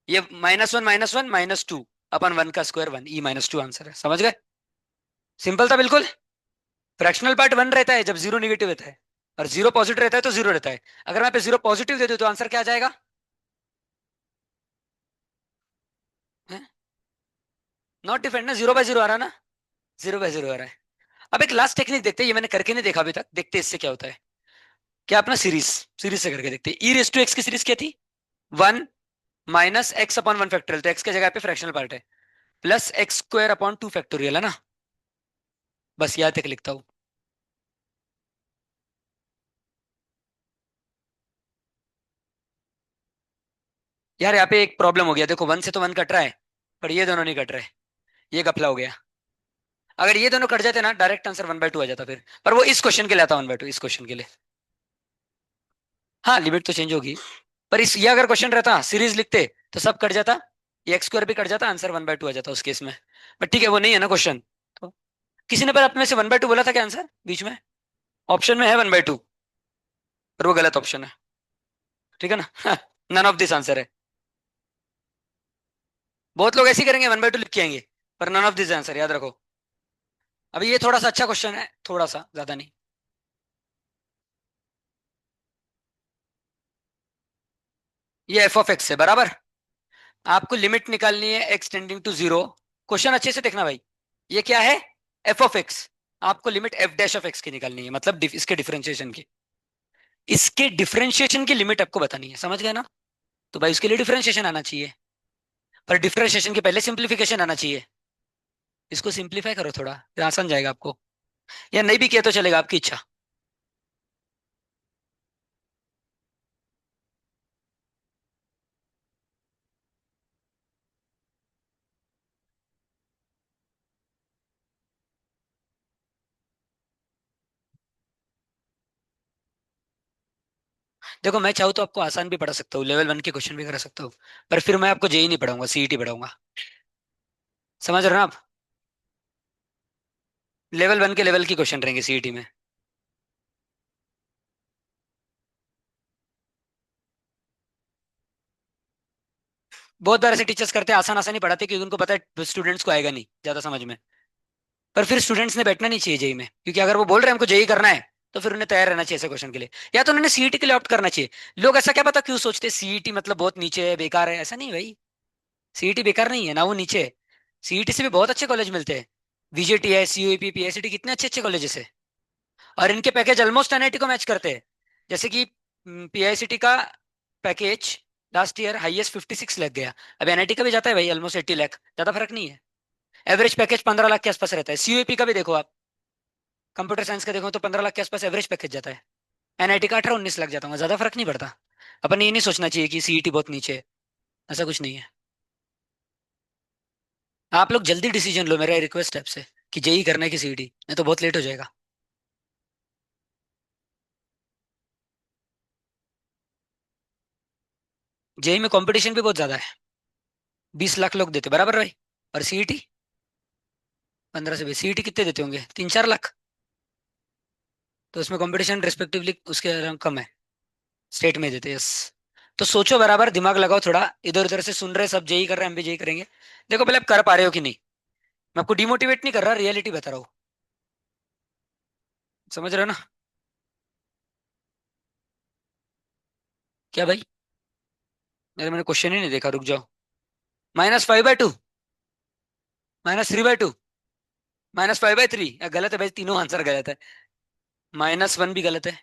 ये -1 -1 -2 अपन 1 का स्क्वायर 1, E-2 आंसर है, समझ गए। सिंपल था बिल्कुल। फ्रैक्शनल पार्ट 1 रहता है जब जीरो निगेटिव रहता है, और जीरो पॉजिटिव रहता है तो जीरो रहता है। अगर मैं पे जीरो पॉजिटिव दे दूं तो आंसर क्या आ जाएगा, नॉट डिफरेंट ना, 0/0 आ रहा है ना, 0/0 आ रहा है। अब एक लास्ट टेक्निक देखते हैं, ये मैंने करके नहीं देखा अभी तक, देखते हैं इससे क्या होता है। क्या अपना सीरीज, सीरीज से करके देखते हैं। E⁻x की सीरीज क्या थी, 1 माइनस एक्स अपॉन 1 फैक्टोरियल, तो एक्स की जगह पे फ्रैक्शनल पार्ट है, plus x square upon 2 factorial है ना। बस यहाँ तक लिखता हूँ। यार यहाँ पे एक प्रॉब्लम हो गया, देखो 1 से तो 1 कट रहा है, पर ये दोनों नहीं कट रहे, ये गफला हो गया। अगर ये दोनों कट जाते ना, डायरेक्ट आंसर 1/2 आ जाता फिर, पर वो इस क्वेश्चन के लिए आता 1/2, इस क्वेश्चन के लिए। हाँ लिमिट तो चेंज होगी, पर इस ये अगर क्वेश्चन रहता सीरीज लिखते तो सब कट जाता, ये एक्स स्क्वायर भी कट जाता, आंसर 1/2 आ जाता उस केस में। बट ठीक है, वो नहीं है ना क्वेश्चन। तो किसी ने पर अपने से 1/2 बोला था क्या आंसर बीच में, ऑप्शन में है 1/2, पर वो गलत ऑप्शन है, ठीक है ना। नन ऑफ दिस आंसर है। बहुत लोग ऐसे ही करेंगे, 1/2 लिख के आएंगे, पर नन ऑफ दिस आंसर, याद रखो। अभी ये थोड़ा सा अच्छा क्वेश्चन है, थोड़ा सा, ज्यादा नहीं। ये एफ ऑफ एक्स है बराबर। आपको लिमिट निकालनी है x tending to zero. Question अच्छे से देखना भाई। ये क्या है? F of x. आपको limit f dash of x की निकालनी है, मतलब इसके डिफरेंशिएशन की। इसके डिफरेंशिएशन की लिमिट आपको बतानी है, समझ गए ना? तो भाई उसके लिए डिफरेंशिएशन आना चाहिए, पर डिफरेंशिएशन के पहले सिंप्लीफिकेशन आना चाहिए। इसको सिंप्लीफाई करो थोड़ा, फिर आसान जाएगा आपको। या नहीं भी किया तो चलेगा, आपकी इच्छा। देखो मैं चाहूँ तो आपको आसान भी पढ़ा सकता हूँ, लेवल वन के क्वेश्चन भी करा सकता हूँ। पर फिर मैं आपको जेई नहीं पढ़ाऊंगा, सीईटी पढ़ाऊंगा। समझ रहे हो ना आप? लेवल वन के लेवल की क्वेश्चन रहेंगे सीईटी में। बहुत बार ऐसे टीचर्स करते हैं, आसान आसान ही पढ़ाते हैं, क्योंकि उनको पता है स्टूडेंट्स को आएगा नहीं ज्यादा समझ में। पर फिर स्टूडेंट्स ने बैठना नहीं चाहिए जेई में, क्योंकि अगर वो बोल रहे हैं हमको जेई करना है, तो फिर उन्हें तैयार रहना चाहिए ऐसे क्वेश्चन के लिए। या तो उन्होंने सीईटी के लिए ऑप्ट करना चाहिए। लोग ऐसा क्या पता क्यों सोचते हैं सीईटी मतलब बहुत नीचे है, बेकार है। ऐसा नहीं भाई। सीईटी बेकार नहीं है ना, वो नीचे है। सीईटी से भी बहुत अच्छे कॉलेज मिलते हैं। वीजेटी है, सीयूईपी, पीआईसीटी, कितने अच्छे अच्छे कॉलेजेस है। और इनके पैकेज ऑलमोस्ट एनआईटी को मैच करते हैं। जैसे कि पीआईसीटी का package last year highest 56 lakh गया। अब एनआईटी का भी जाता है भाई ऑलमोस्ट 80 लाख, ज्यादा फर्क नहीं है। एवरेज पैकेज 15 लाख के आसपास रहता है। सीयूईपी का भी देखो आप, कंप्यूटर साइंस का देखो तो 15 लाख के आसपास एवरेज पैकेज जाता है। एनआईटी का 18-19 लाख जाता होगा, ज्यादा फर्क नहीं पड़ता। अपन ये नहीं सोचना चाहिए कि सीईटी बहुत नीचे है। ऐसा कुछ नहीं है। आप लोग जल्दी डिसीजन लो, मेरा रिक्वेस्ट है आपसे, कि जेई करना है कि सीईटी, नहीं तो बहुत लेट हो जाएगा। जेई में कंपटीशन भी बहुत ज्यादा है। 20 लाख लोग देते बराबर भाई। और सीईटी 15 से 20। सीईटी कितने देते होंगे? 3-4 लाख। तो उसमें कंपटीशन रिस्पेक्टिवली उसके कम है। स्टेट में देते, यस। तो सोचो बराबर, दिमाग लगाओ थोड़ा। इधर उधर से सुन रहे सब जेई कर रहे हैं, हम भी जेई करेंगे। देखो पहले आप कर पा रहे हो कि नहीं। मैं आपको डिमोटिवेट नहीं कर रहा, रियलिटी बता रहा हूँ। समझ रहे हो ना? क्या भाई? मैंने क्वेश्चन ही नहीं देखा, रुक जाओ। -5/2, -3/2, -5/3। गलत है भाई, तीनों आंसर गलत है। -1 भी गलत है।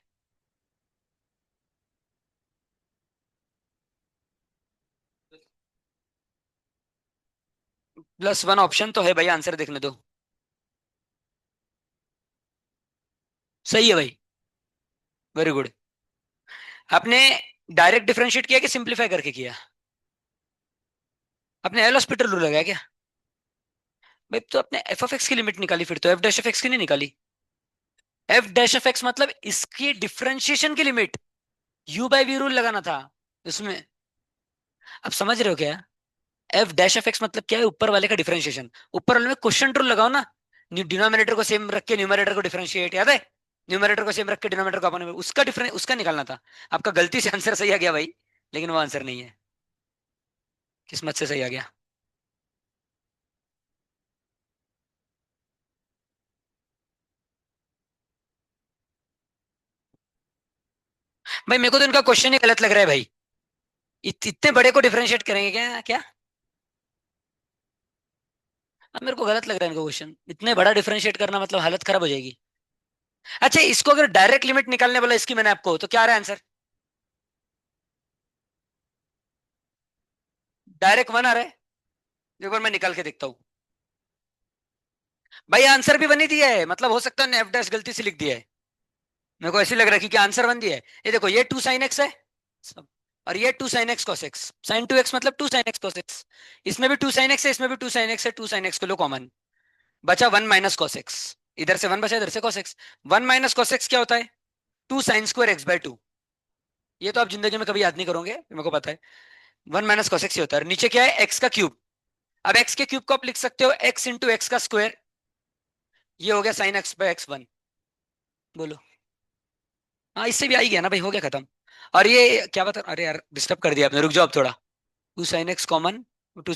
+1 ऑप्शन तो है भाई, आंसर देखने दो। सही है भाई। Very good. आपने डायरेक्ट डिफरेंशिएट किया कि सिंप्लीफाई करके किया? आपने एल हॉस्पिटल रूल लगाया क्या? भाई तो आपने एफ ऑफ एक्स की लिमिट निकाली, फिर तो एफ डैश ऑफ एक्स की नहीं निकाली। एफ डैश ऑफ एक्स मतलब इसकी डिफरेंशिएशन की limit. U by v rule लगाना था उसमें। अब समझ रहे हो क्या? एफ डैश ऑफ एक्स मतलब क्या है? ऊपर वाले का डिफरेंशिएशन। ऊपर वाले में क्वेश्चन रूल लगाओ ना। डिनोमिनेटर को सेम रख के न्यूमरेटर को डिफरेंशिएट, याद है? न्यूमरेटर को सेम रख के डिनोमिनेटर को अपन उसका डिफरेंस उसका निकालना था। आपका गलती से आंसर सही आ गया भाई, लेकिन वो आंसर नहीं है। किस्मत से सही आ गया। भाई मेरे को तो इनका क्वेश्चन ही गलत लग रहा है भाई। इतने बड़े को डिफरेंशिएट करेंगे क्या क्या? अब मेरे को गलत लग रहा है इनको क्वेश्चन, इतने बड़ा डिफरेंशिएट करना मतलब हालत खराब हो जाएगी। अच्छा, इसको अगर डायरेक्ट लिमिट निकालने बोला इसकी मैंने आपको, तो क्या आ रहा है आंसर? डायरेक्ट 1 आ रहा है। एक बार मैं निकाल के देखता हूँ। भाई आंसर भी 1 ही दिया है, मतलब हो सकता है एफ डैश गलती से लिख दिया है। मेरे को ऐसे लग रहा है कि आंसर 1 दिया है। ये देखो, ये 2 sin x है सब, और ये 2 sin x cos x। sin 2x मतलब 2 sin x cos x। इसमें भी 2 sin x है, इसमें भी 2 sin x है। 2 sin x को लो कॉमन, बचा 1 - cos x। इधर से 1 बचा, इधर से cos x। 1 - cos x क्या होता है? 2 sin² x/2। ये तो आप जिंदगी में कभी याद नहीं करोगे, मेरे को पता है। 1 - cos x ही होता है, और नीचे क्या है? एक्स का क्यूब। अब एक्स के क्यूब को आप लिख सकते हो x × x²। ये हो गया sin x/x1। बोलो। हाँ, इससे भी आ ही गया ना भाई, हो गया खत्म। और ये क्या बता, अरे यार डिस्टर्ब कर दिया आपने, रुक जाओ अब थोड़ा। 2 sin x कॉमन।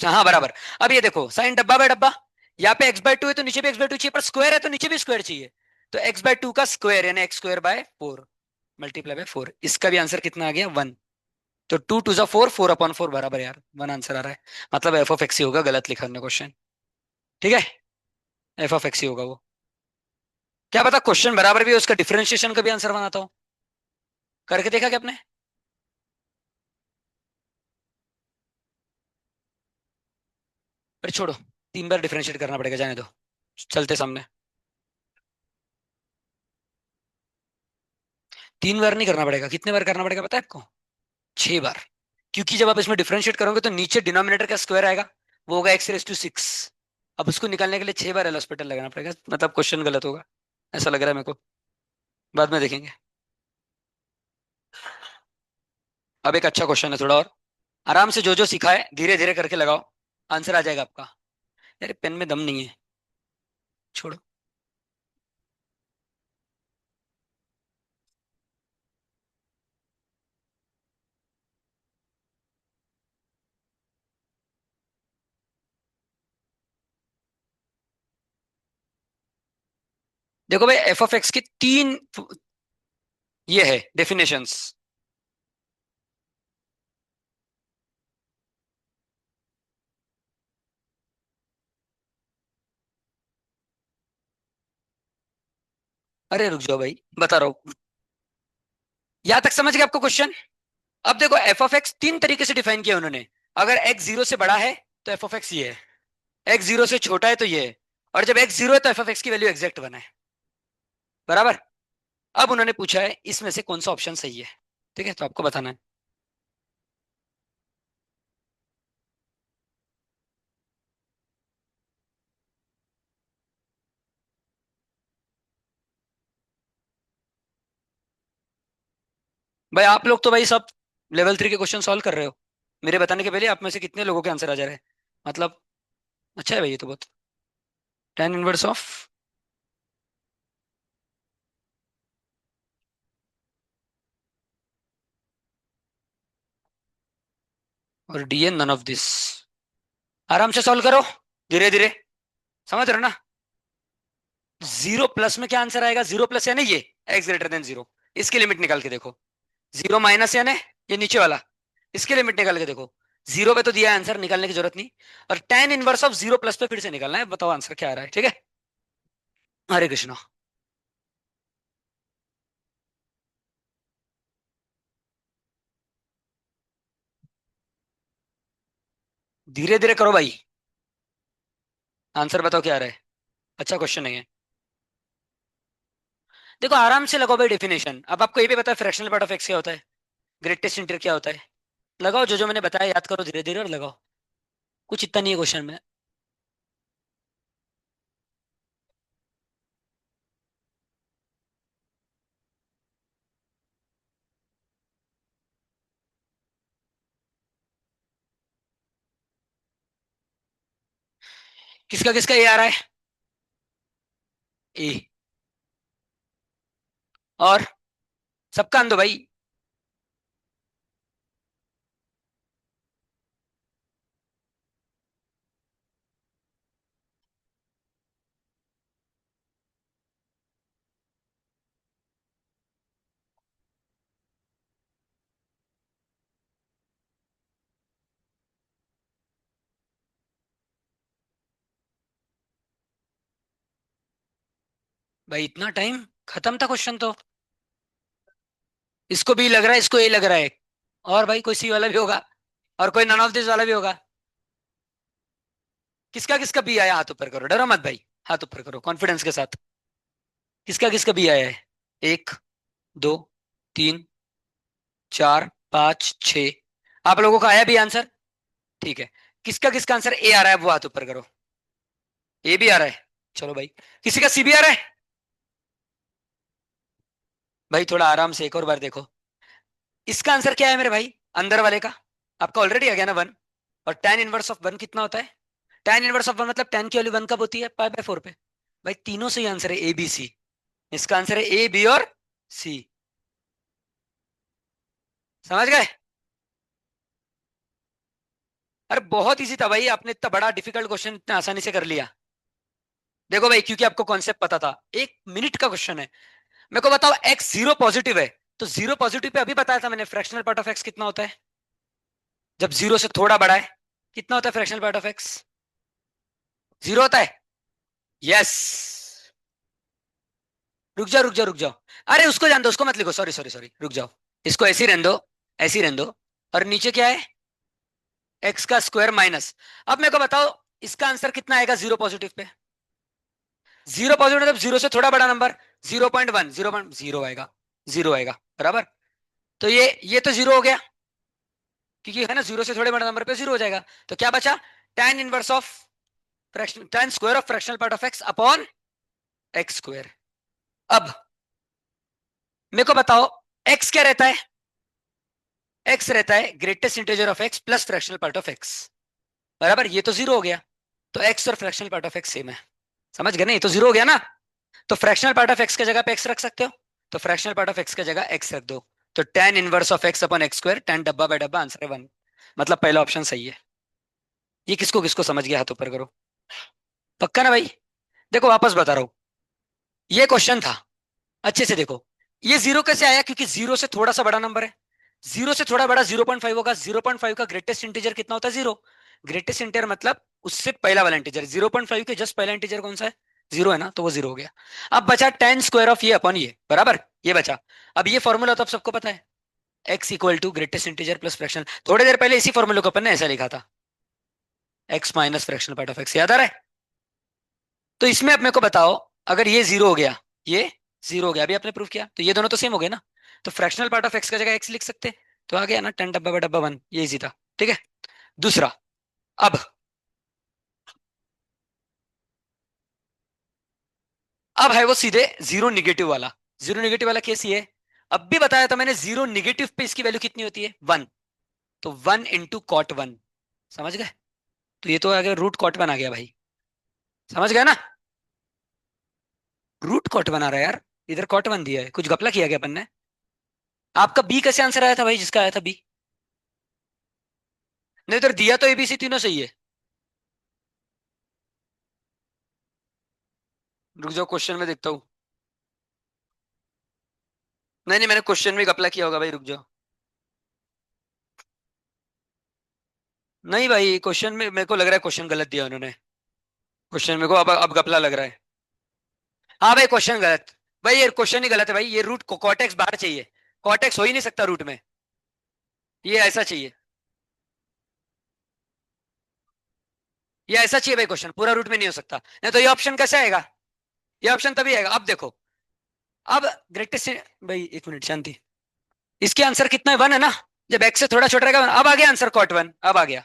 हाँ बराबर। अब ये देखो, साइन डब्बा बाय डब्बा। यहाँ पे x/2 है तो नीचे भी x/2 चाहिए, पर स्क्वायर है तो नीचे भी स्क्वायर चाहिए। तो x/2 का स्क्वायर यानी x² / 4 × 4। इसका भी आंसर कितना आ गया? 1। तो 2 2 4, 4/4 बराबर यार 1 आंसर आ रहा है। मतलब एफ ऑफ एक्स ही होगा, गलत लिखा हमने क्वेश्चन। ठीक है, एफ ऑफ एक्स ही होगा वो। क्या पता क्वेश्चन बराबर भी हो, उसका डिफरेंशिएशन का भी आंसर बनाता हूँ। करके देखा क्या आपने? पर छोड़ो, 3 बार डिफरेंशिएट करना पड़ेगा, जाने दो। चलते सामने। 3 बार नहीं करना पड़ेगा, कितने बार करना पड़ेगा पता है आपको? 6 बार। क्योंकि जब आप इसमें डिफरेंशिएट करोगे तो नीचे डिनोमिनेटर का स्क्वायर आएगा, वो होगा x⁶ अब उसको निकालने के लिए 6 बार एल हॉस्पिटल लगाना पड़ेगा, मतलब क्वेश्चन गलत होगा, ऐसा लग रहा है मेरे को। बाद में देखेंगे। अब एक अच्छा क्वेश्चन है थोड़ा और, आराम से जो जो सीखा है धीरे धीरे करके लगाओ, आंसर आ जाएगा आपका। यार पेन में दम नहीं है, छोड़ो। देखो भाई, एफ ऑफ एक्स की 3 ये है डेफिनेशंस। अरे रुक जाओ भाई, बता रहा हूँ। यहां तक समझ गए आपको क्वेश्चन? अब देखो, एफ ऑफ एक्स 3 तरीके से डिफाइन किया उन्होंने। अगर एक्स 0 से बड़ा है तो एफ ऑफ एक्स ये है, एक्स 0 से छोटा है तो ये है, और जब एक्स 0 है तो एफ ऑफ एक्स की वैल्यू एग्जैक्ट 1 है। बराबर। अब उन्होंने पूछा है इसमें से कौन सा ऑप्शन सही है। ठीक है, तो आपको बताना है। भाई आप लोग तो भाई सब लेवल 3 के क्वेश्चन सॉल्व कर रहे हो, मेरे बताने के पहले आप में से कितने लोगों के आंसर आ जा रहे हैं। मतलब अच्छा है भाई, ये तो बहुत। tan इनवर्स ऑफ, और d n none of this. आराम से सॉल्व करो, धीरे धीरे। समझ रहे हो ना? 0 प्लस में क्या आंसर आएगा? 0 प्लस यानी ये x>0, इसकी लिमिट निकाल के देखो। 0 माइनस यानी ये नीचे वाला, इसकी लिमिट निकाल के देखो। 0 पे तो दिया है आंसर, निकालने की जरूरत नहीं। और tan इनवर्स ऑफ 0 प्लस पे फिर से निकालना है, बताओ आंसर क्या आ रहा है। ठीक है, हरे कृष्णा। धीरे धीरे करो भाई, आंसर बताओ क्या आ रहा है। अच्छा क्वेश्चन है ये। देखो आराम से लगाओ भाई डेफिनेशन। अब आपको ये भी पता है फ्रैक्शनल पार्ट ऑफ एक्स क्या होता है, ग्रेटेस्ट इंटीग्रल क्या होता है। लगाओ जो जो मैंने बताया, याद करो धीरे धीरे और लगाओ। कुछ इतना नहीं है क्वेश्चन में। किसका किसका ये आ रहा है? ए। और सबका आंदो भाई। भाई इतना टाइम, खत्म था क्वेश्चन तो। इसको भी लग रहा है, इसको ए लग रहा है। और भाई कोई सी वाला भी होगा, और कोई नन ऑफ दिस वाला भी होगा। किसका किसका बी आया, हाथ ऊपर करो, डरो मत भाई। हाथ ऊपर करो कॉन्फिडेंस के साथ। किसका किसका बी आया है? 1 2 3 4 5 6। आप लोगों का आया भी आंसर? ठीक है। किसका किसका आंसर ए आ रहा है, वो हाथ ऊपर करो। ए भी आ रहा है, चलो भाई। किसी का सी भी आ रहा है? भाई थोड़ा आराम से एक और बार देखो। इसका आंसर क्या है मेरे भाई, अंदर वाले का? आपका ऑलरेडी आ गया ना 1। और tan इनवर्स ऑफ 1 कितना होता है? tan इनवर्स ऑफ 1 मतलब tan की वैल्यू 1 कब होती है? π/4 पे। भाई तीनों से ही आंसर है, ए बी सी। इसका आंसर है ए बी और सी। समझ गए? अरे बहुत इजी था भाई, आपने इतना बड़ा डिफिकल्ट क्वेश्चन इतने आसानी से कर लिया। देखो भाई, क्योंकि आपको कॉन्सेप्ट पता था। 1 मिनट का क्वेश्चन है। मेरे को बताओ, x 0 पॉजिटिव है, तो 0 पॉजिटिव पे अभी बताया था मैंने फ्रैक्शनल पार्ट ऑफ एक्स कितना होता है। जब जीरो से थोड़ा बड़ा है, कितना होता है fractional part of x? Zero होता है। यस। रुक जाओ रुक जाओ रुक जाओ। अरे उसको जान दो, उसको मत लिखो, सॉरी सॉरी सॉरी, रुक जाओ। इसको ऐसे ही रहने दो, ऐसे ही रहने दो। और नीचे क्या है? एक्स का स्क्वायर माइनस। अब मेरे को बताओ, इसका आंसर कितना आएगा zero positive pay? Zero positive मतलब जीरो से थोड़ा बड़ा नंबर। 0.1, 0.0 आएगा। जीरो आएगा, बराबर। तो ये तो जीरो हो गया, क्योंकि है ना, जीरो से थोड़े बड़े नंबर पे जीरो हो जाएगा। तो क्या बचा? tan inverse of fraction, tan square of fractional part of x upon x square. अब मेरे को बताओ, एक्स क्या रहता है? एक्स रहता है greatest integer of x plus fractional part of x, बराबर। ये तो जीरो हो गया। तो एक्स और fractional part of x same है। समझ गए ना? ये तो जीरो हो गया ना। तो फ्रैक्शनल पार्ट ऑफ एक्स की जगह पे एक्स रख सकते हो। तो फ्रैक्शनल पार्ट ऑफ एक्स की जगह एक्स रख दो। तो tan inverse of x upon x square, tan डब्बा बाय डब्बा, आंसर है 1। मतलब पहला ऑप्शन सही है। ये किसको किसको समझ गया, हाथ ऊपर करो। पक्का ना भाई? देखो वापस बता रहा हूं, ये क्वेश्चन था, अच्छे से देखो। ये जीरो कैसे आया? क्योंकि जीरो से थोड़ा सा बड़ा नंबर है। जीरो से थोड़ा बड़ा 0.5 होगा। 0.5 का ग्रेटेस्ट इंटीजर कितना होता है? जीरो। ग्रेटेस्ट इंटीजर मतलब उससे पहला वाला इंटीजर। 0.5 के जस्ट पहला इंटीजर कौन सा है? जीरो है ना, तो वो जीरो हो गया। अब बचा tan स्क्वायर ऑफ ये अपॉन ये, बराबर। ये बचा। अब ये फॉर्मूला तो अब सबको पता है, x equal to greatest integer plus fraction. थोड़ी देर पहले इसी फॉर्मूले को अपन ने ऐसा लिखा था, x minus fractional part of x, याद आ रहा है? तो इसमें अब मेरे को बताओ, अगर ये जीरो हो गया, ये जीरो हो गया, अभी आपने प्रूव किया, तो ये दोनों तो सेम हो गए ना। तो फ्रैक्शनल पार्ट ऑफ एक्स का जगह एक्स लिख सकते। तो आ गया ना, 10 डब्बा बाय डब्बा 1, ये इजी था। ठीक है। दूसरा। अब अब है वो सीधे जीरो निगेटिव वाला। जीरो निगेटिव वाला केस ये है। अब भी बताया था मैंने, जीरो निगेटिव पे इसकी वैल्यू कितनी होती है? 1। तो 1 इंटू कॉट 1। समझ गए? तो ये तो आ गया रूट कॉट 1 आ गया भाई। समझ गया ना? रूट कॉट 1 आ रहा है यार। इधर कॉट 1 दिया है, कुछ घपला किया गया अपन ने। आपका बी कैसे आंसर आया था भाई, जिसका आया था बी? नहीं, उधर दिया तो एबीसी तीनों सही है। रुक जाओ, क्वेश्चन में देखता हूँ। नहीं नहीं, मैंने क्वेश्चन में घपला किया होगा भाई, रुक जाओ। नहीं भाई, क्वेश्चन में मेरे को लग रहा है क्वेश्चन गलत दिया उन्होंने। क्वेश्चन मेरे को अब घपला लग रहा है। हाँ भाई, क्वेश्चन गलत। भाई ये क्वेश्चन ही गलत है भाई, ये रूट को कॉटेक्स बाहर चाहिए। कॉटेक्स हो ही नहीं सकता रूट में। ये ऐसा चाहिए। ये ऐसा चाहिए भाई, क्वेश्चन पूरा रूट में नहीं हो सकता, नहीं तो ये ऑप्शन कैसे आएगा? ये ऑप्शन तभी आएगा, अब देखो। अब ग्रेटेस्ट, भाई एक मिनट शांति। इसके आंसर कितना है? 1 है ना। जब एक्स से थोड़ा छोटा रहेगा 1। अब आ गया आंसर कॉट 1, अब आ गया।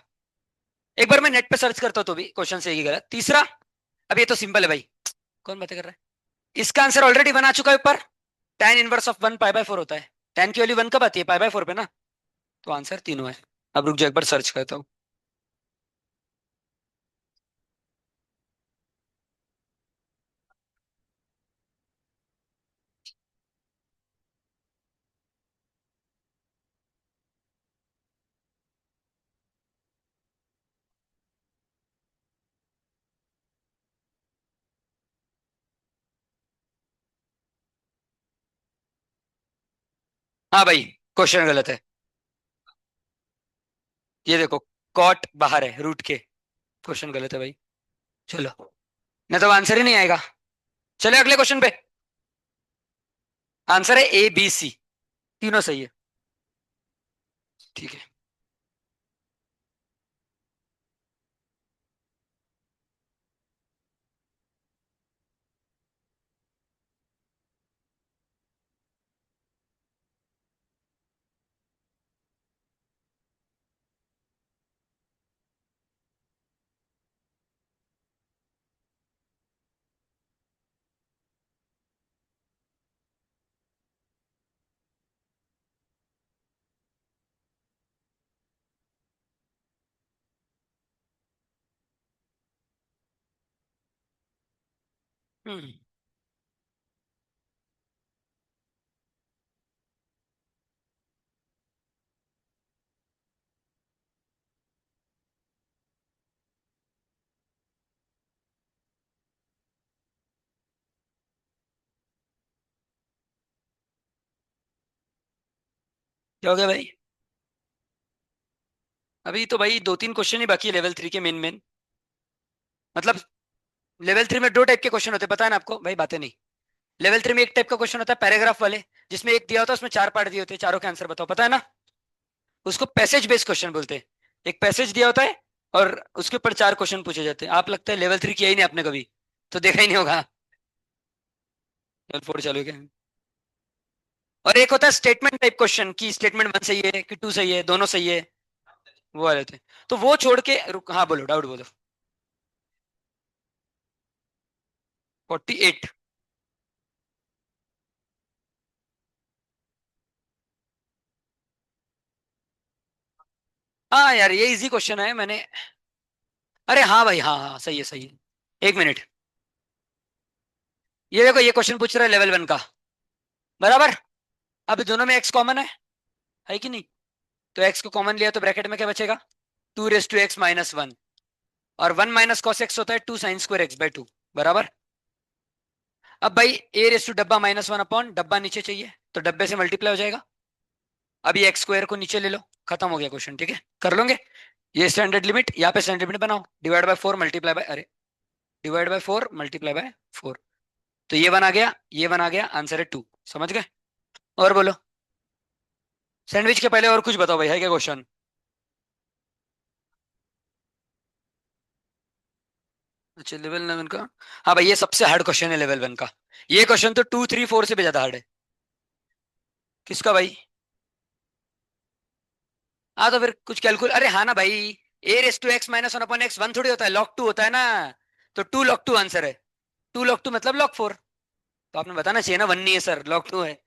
एक बार मैं नेट पे सर्च करता हूँ तो भी क्वेश्चन से ही गलत। तीसरा। अब ये तो सिंपल है भाई, कौन बातें कर रहा है? इसका आंसर ऑलरेडी बना चुका है ऊपर। tan inverse of 1 pi by 4 होता है। tan की वैल्यू 1 कब आती है? पाई बाय 4 पे ना। तो आंसर तीनों है। अब रुक जाओ, एक बार सर्च करता हूँ। हाँ भाई, क्वेश्चन गलत है। ये देखो, कॉट बाहर है रूट के। क्वेश्चन गलत है भाई। चलो, नहीं तो आंसर ही नहीं आएगा। चले अगले क्वेश्चन पे। आंसर है ए बी सी, तीनों सही है। ठीक है। हम्म। क्या हो गया भाई? अभी तो भाई 2-3 क्वेश्चन ही बाकी है लेवल 3 के मेन मेन। मतलब लेवल 3 में 2 टाइप के क्वेश्चन होते हैं, पता है ना आपको भाई, बातें नहीं। लेवल 3 में एक टाइप का क्वेश्चन होता है पैराग्राफ वाले, जिसमें एक दिया होता है उसमें 4 पार्ट दिए होते हैं, चारों के आंसर बताओ, पता है ना। उसको पैसेज बेस्ड क्वेश्चन बोलते हैं। एक पैसेज दिया होता है और उसके ऊपर 4 क्वेश्चन पूछे जाते हैं। आप लगता है लेवल 3 किया ही नहीं आपने कभी, तो देखा ही नहीं होगा। लेवल 4 चालू है क्या? और एक होता है स्टेटमेंट टाइप क्वेश्चन, कि स्टेटमेंट 1 सही है कि 2 सही है, दोनों सही है, वो वाले थे। तो वो छोड़ के हाँ बोलो, डाउट बोलो। 48। हाँ यार, ये इजी क्वेश्चन है मैंने। अरे हाँ भाई, हाँ हाँ, सही है सही है। एक मिनट। ये देखो, ये क्वेश्चन पूछ रहा है लेवल 1 का, बराबर। अब दोनों में एक्स कॉमन है कि नहीं? तो एक्स को कॉमन लिया तो ब्रैकेट में क्या बचेगा? 2 रेस टू एक्स माइनस 1। और 1 - cos x होता है 2 sin² x/2, बराबर। अब भाई a⁻⁻⁻1 डब्बा नीचे चाहिए, तो डब्बे से मल्टीप्लाई हो जाएगा। अभी x² को नीचे ले लो, खत्म हो गया क्वेश्चन, ठीक है, कर लोगे। ये स्टैंडर्ड लिमिट, यहाँ पे स्टैंडर्ड लिमिट बनाओ, डिवाइड बाय 4 मल्टीप्लाई बाय, अरे, डिवाइड बाय 4 मल्टीप्लाई बाय 4। तो ये बन आ गया, ये बन आ गया, आंसर है 2। समझ गए? और बोलो। सैंडविच के पहले और कुछ बताओ भाई, है क्या क्वेश्चन? अच्छा, लेवल 11 का। हाँ भाई, ये सबसे हार्ड क्वेश्चन है लेवल 1 का। ये क्वेश्चन तो 2, 3, 4 से भी ज्यादा हार्ड है। किसका भाई? हाँ तो फिर कुछ कैलकुल, अरे हाँ ना भाई, a⁻⁻⁻1 थोड़ी होता है, log 2 होता है ना। तो 2 log 2 आंसर है। 2 log 2 मतलब log 4। तो आपने बताना चाहिए ना, 1 नहीं है सर, log 2 है।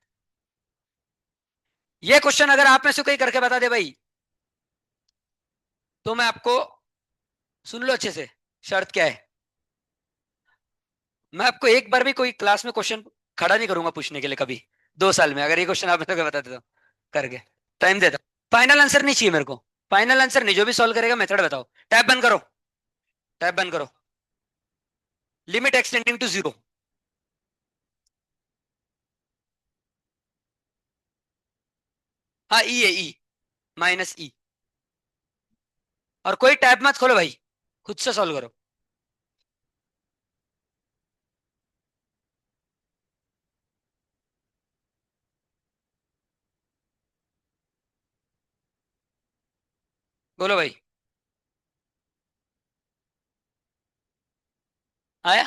ये क्वेश्चन अगर आप में से कोई करके बता दे भाई, तो मैं आपको, सुन लो अच्छे से, शर्त क्या है। मैं आपको एक बार भी कोई क्लास में क्वेश्चन खड़ा नहीं करूंगा पूछने के लिए कभी, 2 साल में, अगर ये क्वेश्चन आप मेरे को बता दे तो। करके टाइम दे दो। फाइनल आंसर नहीं चाहिए मेरे को। फाइनल आंसर नहीं, जो भी सॉल्व करेगा मेथड बताओ। टैब बंद करो, टैब बंद करो। Limit x tending to 0। हाँ, ई है, ई, -E। और कोई टैब मत खोलो भाई, खुद से सॉल्व करो। बोलो भाई। आया?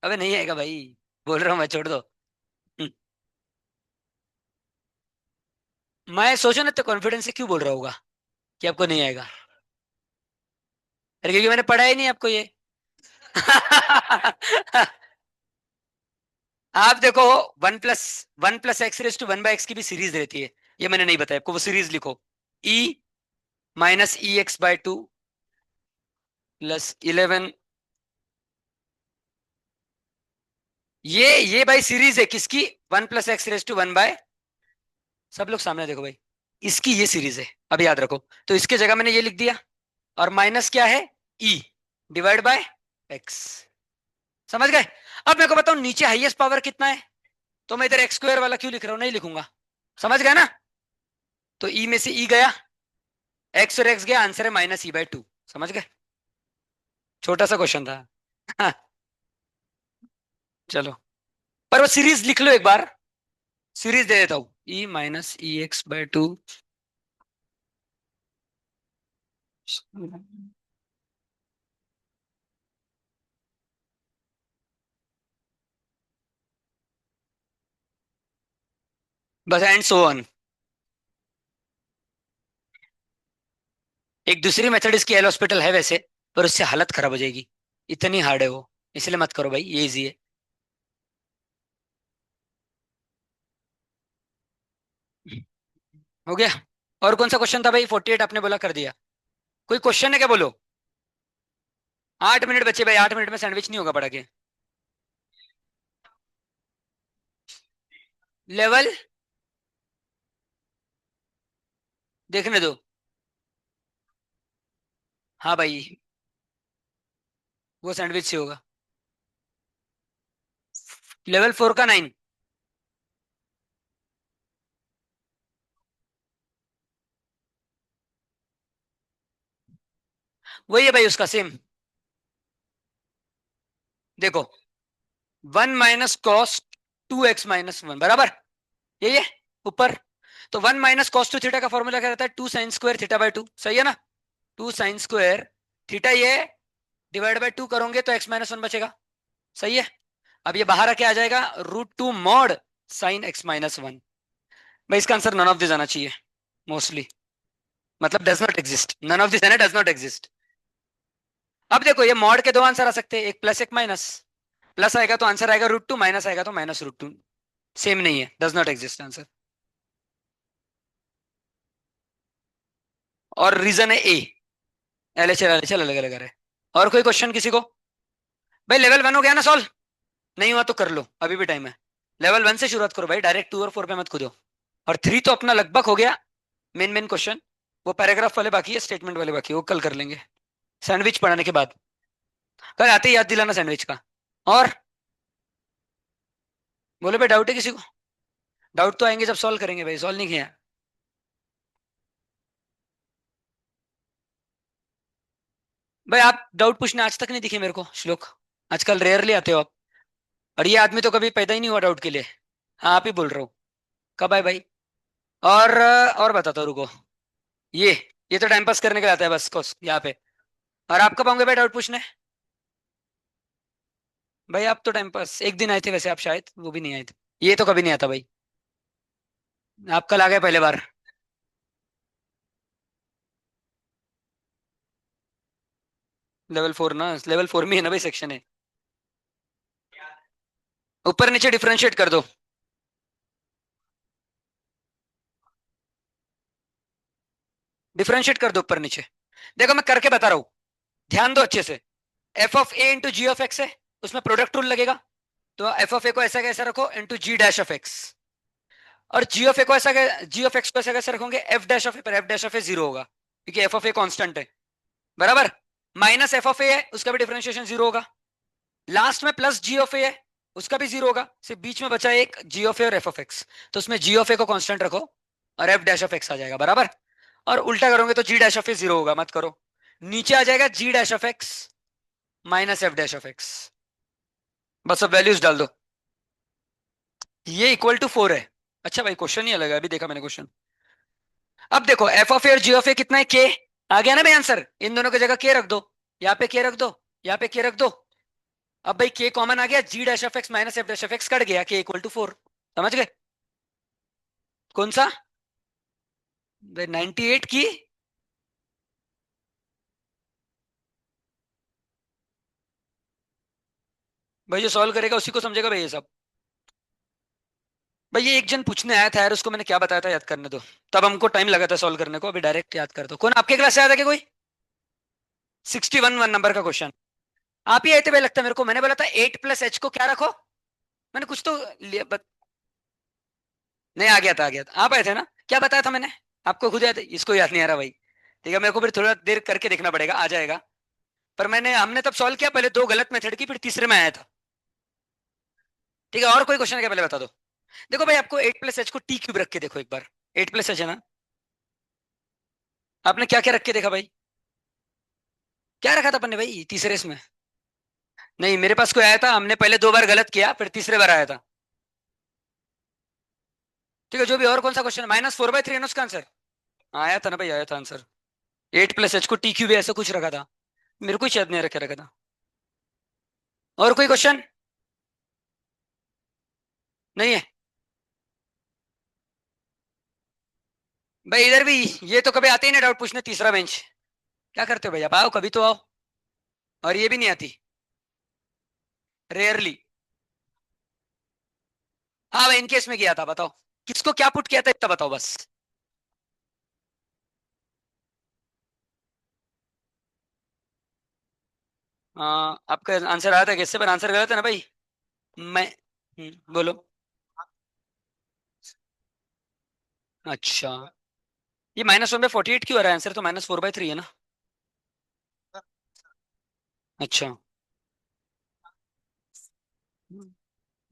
अबे नहीं आएगा भाई, बोल रहा हूँ मैं, छोड़ दो। हम्म, मैं सोचो ना, तो कॉन्फिडेंस से क्यों बोल रहा होगा कि आपको नहीं आएगा? अरे क्योंकि मैंने पढ़ा ही नहीं आपको ये। आप देखो, 1 + 1 + x⁻⁻⁻ की भी सीरीज रहती है। ये मैंने नहीं बताया आपको, वो सीरीज लिखो। e - EX/2 +11। ये भाई सीरीज है किसकी? 1 + x⁻⁻⁻। सब लोग सामने देखो भाई, इसकी ये सीरीज है। अब याद रखो। तो इसके जगह मैंने ये लिख दिया। और माइनस क्या है? ई डिवाइड बाय एक्स। समझ गए? अब मेरे को बताओ, नीचे हाईएस्ट पावर कितना है? तो मैं इधर x² वाला क्यों लिख रहा हूं, नहीं लिखूंगा। समझ गए ना? तो ई में से ई गया, एक्स और एक्स गया, आंसर है -E/2। समझ गए? छोटा सा क्वेश्चन था। चलो, पर वो सीरीज लिख लो एक बार। सीरीज दे देता हूँ, E - EX/2। बस, एंड सो ऑन। एक दूसरी मेथड इसकी एल हॉस्पिटल है वैसे, पर उससे हालत खराब हो जाएगी, इतनी हार्ड है वो। इसलिए मत करो भाई, ये इजी है। हो गया। और कौन सा क्वेश्चन था भाई? 48 आपने बोला कर दिया। कोई क्वेश्चन है क्या, बोलो। 8 मिनट बचे भाई, 8 मिनट में सैंडविच नहीं होगा पड़ा के। लेवल, देखने दो। हाँ भाई, वो सैंडविच से होगा। लेवल 4 का 9। वही है भाई उसका सेम। देखो, 1 - cos 2x - 1 बराबर, यही है ऊपर। तो 1 - cos 2 थीटा का फॉर्मूला क्या रहता है? 2 sin² θ/2, सही है ना? 2 sin² θ, ये डिवाइड बाय 2 करोगे तो x - 1 बचेगा, सही है। अब ये बाहर आके आ जाएगा √2 mod sin x - 1। भाई इसका आंसर नन ऑफ दिस आना चाहिए मोस्टली, मतलब does not exist, none of this है ना, डज नॉट एग्जिस्ट। अब देखो ये मॉड के दो आंसर आ सकते हैं, एक प्लस एक माइनस। प्लस आएगा तो आंसर आएगा √2, माइनस आएगा तो -√2। सेम नहीं है, डज नॉट एग्जिस्ट आंसर। और रीजन है ए, एल एच एल अलग अलग है। और कोई क्वेश्चन किसी को? भाई लेवल 1 हो गया ना सॉल्व? नहीं हुआ तो कर लो, अभी भी टाइम है। लेवल 1 से शुरुआत करो भाई, डायरेक्ट 2 और 4 पे मत कूदो। और 3 तो अपना लगभग हो गया, मेन मेन क्वेश्चन। वो पैराग्राफ वाले बाकी है, स्टेटमेंट वाले बाकी है, वो कल कर लेंगे सैंडविच पढ़ाने के बाद। कल आते ही याद दिलाना सैंडविच का। और बोले भाई डाउट है किसी को? डाउट तो आएंगे जब सॉल्व करेंगे भाई, सॉल्व नहीं किया। भाई आप डाउट पूछने आज तक नहीं दिखे मेरे को श्लोक, आजकल रेयरली आते हो आप। और ये आदमी तो कभी पैदा ही नहीं हुआ डाउट के लिए। हाँ आप ही बोल रहे हो, कब आए भाई? और बताता हूँ, रुको। ये ये तो टाइम पास करने के लिए आता है बस कोस यहाँ पे। और आप कब आओगे भाई डाउट पूछने? भाई आप तो टाइम पास एक दिन आए थे वैसे, आप शायद वो भी नहीं आए थे। ये तो कभी नहीं आता भाई। आप कल आ गए पहले बार। लेवल 4 ना, लेवल 4 में है ना भाई, सेक्शन है। ऊपर नीचे डिफरेंशिएट कर दो। डिफरेंशिएट कर दो ऊपर नीचे। देखो मैं करके बता रहा हूँ, ध्यान दो अच्छे से। f(a)*g(x) है, उसमें प्रोडक्ट रूल लगेगा। तो f(a) को ऐसा कैसे रखो, इंटू g'(x). और g(x) को ऐसा कैसे रखोगे, f'(a) पर f'(a) 0 होगा, क्योंकि f(a) कांस्टेंट है, बराबर। माइनस f(a) है, उसका भी डिफरेंशिएशन 0 होगा। लास्ट में प्लस g(a) है, उसका भी 0 होगा। सिर्फ बीच में बचा एक g(a) और f(x). तो उसमें g(a) को कांस्टेंट रखो और f'(x) आ जाएगा, बराबर। और उल्टा करोगे तो g'(a) 0 होगा, मत करो। नीचे आ जाएगा g'(x) माइनस f'(x). बस अब वैल्यूज डाल दो। ये इक्वल टू 4 है। अच्छा भाई क्वेश्चन ही अलग है, अभी देखा मैंने क्वेश्चन। अब देखो f(a) और g(a) कितना है, k। आ गया ना भाई आंसर, इन दोनों की जगह k रख दो। यहाँ पे k रख दो, यहाँ पे k रख दो। अब भाई k कॉमन आ गया, g'(x) माइनस f'(x) कट गया, k इक्वल टू 4। समझ गए? कौन सा? भाई 98 की। भाई जो सॉल्व करेगा उसी को समझेगा भाई ये सब। भाई ये एक जन पूछने आया था यार, उसको मैंने क्या बताया था याद करने दो। तब हमको टाइम लगा था सॉल्व करने को, अभी डायरेक्ट याद कर दो। कौन आपके क्लास से आया था क्या कोई? 61 नंबर का क्वेश्चन। आप ही आए थे भाई लगता है मेरे को, मैंने बोला था 8 + h को क्या रखो। मैंने कुछ तो नहीं, आ गया था, आ गया था, आप आए थे ना? क्या बताया था मैंने? आपको खुद याद है? इसको याद नहीं आ रहा भाई। ठीक है, मेरे को फिर थोड़ा देर करके देखना पड़ेगा, आ जाएगा। पर हमने तब सॉल्व किया, पहले दो गलत मेथड की, फिर तीसरे में आया था। ठीक है, और कोई क्वेश्चन है क्या, पहले बता दो। देखो भाई आपको 8 + h को t³ रख के देखो एक बार। 8 + h है ना? आपने क्या क्या रख के देखा भाई? क्या रखा था अपन ने भाई तीसरे इसमें? नहीं, मेरे पास कोई आया था, हमने पहले दो बार गलत किया, फिर तीसरे बार आया था। ठीक है, जो भी। और कौन सा क्वेश्चन? -4/3 है ना उसका आंसर? हाँ, आया था ना भाई, आया था आंसर। 8 + h को t³ ऐसा कुछ रखा था, मेरे को शायद नहीं रखा रखा था। और कोई क्वेश्चन? नहीं है भाई इधर भी। ये तो कभी आते ही ना डाउट पूछने, तीसरा बेंच। क्या करते हो भाई, आप आओ कभी तो आओ। और ये भी नहीं आती, रेयरली। हाँ भाई, इन केस में किया था, बताओ किसको क्या पुट किया था, इतना बताओ बस। आपका आंसर आया था किससे, पर आंसर गलत है ना भाई। मैं बोलो। अच्छा, ये -1/48 क्यों आ रहा है? आंसर तो -4/3 है ना। अच्छा,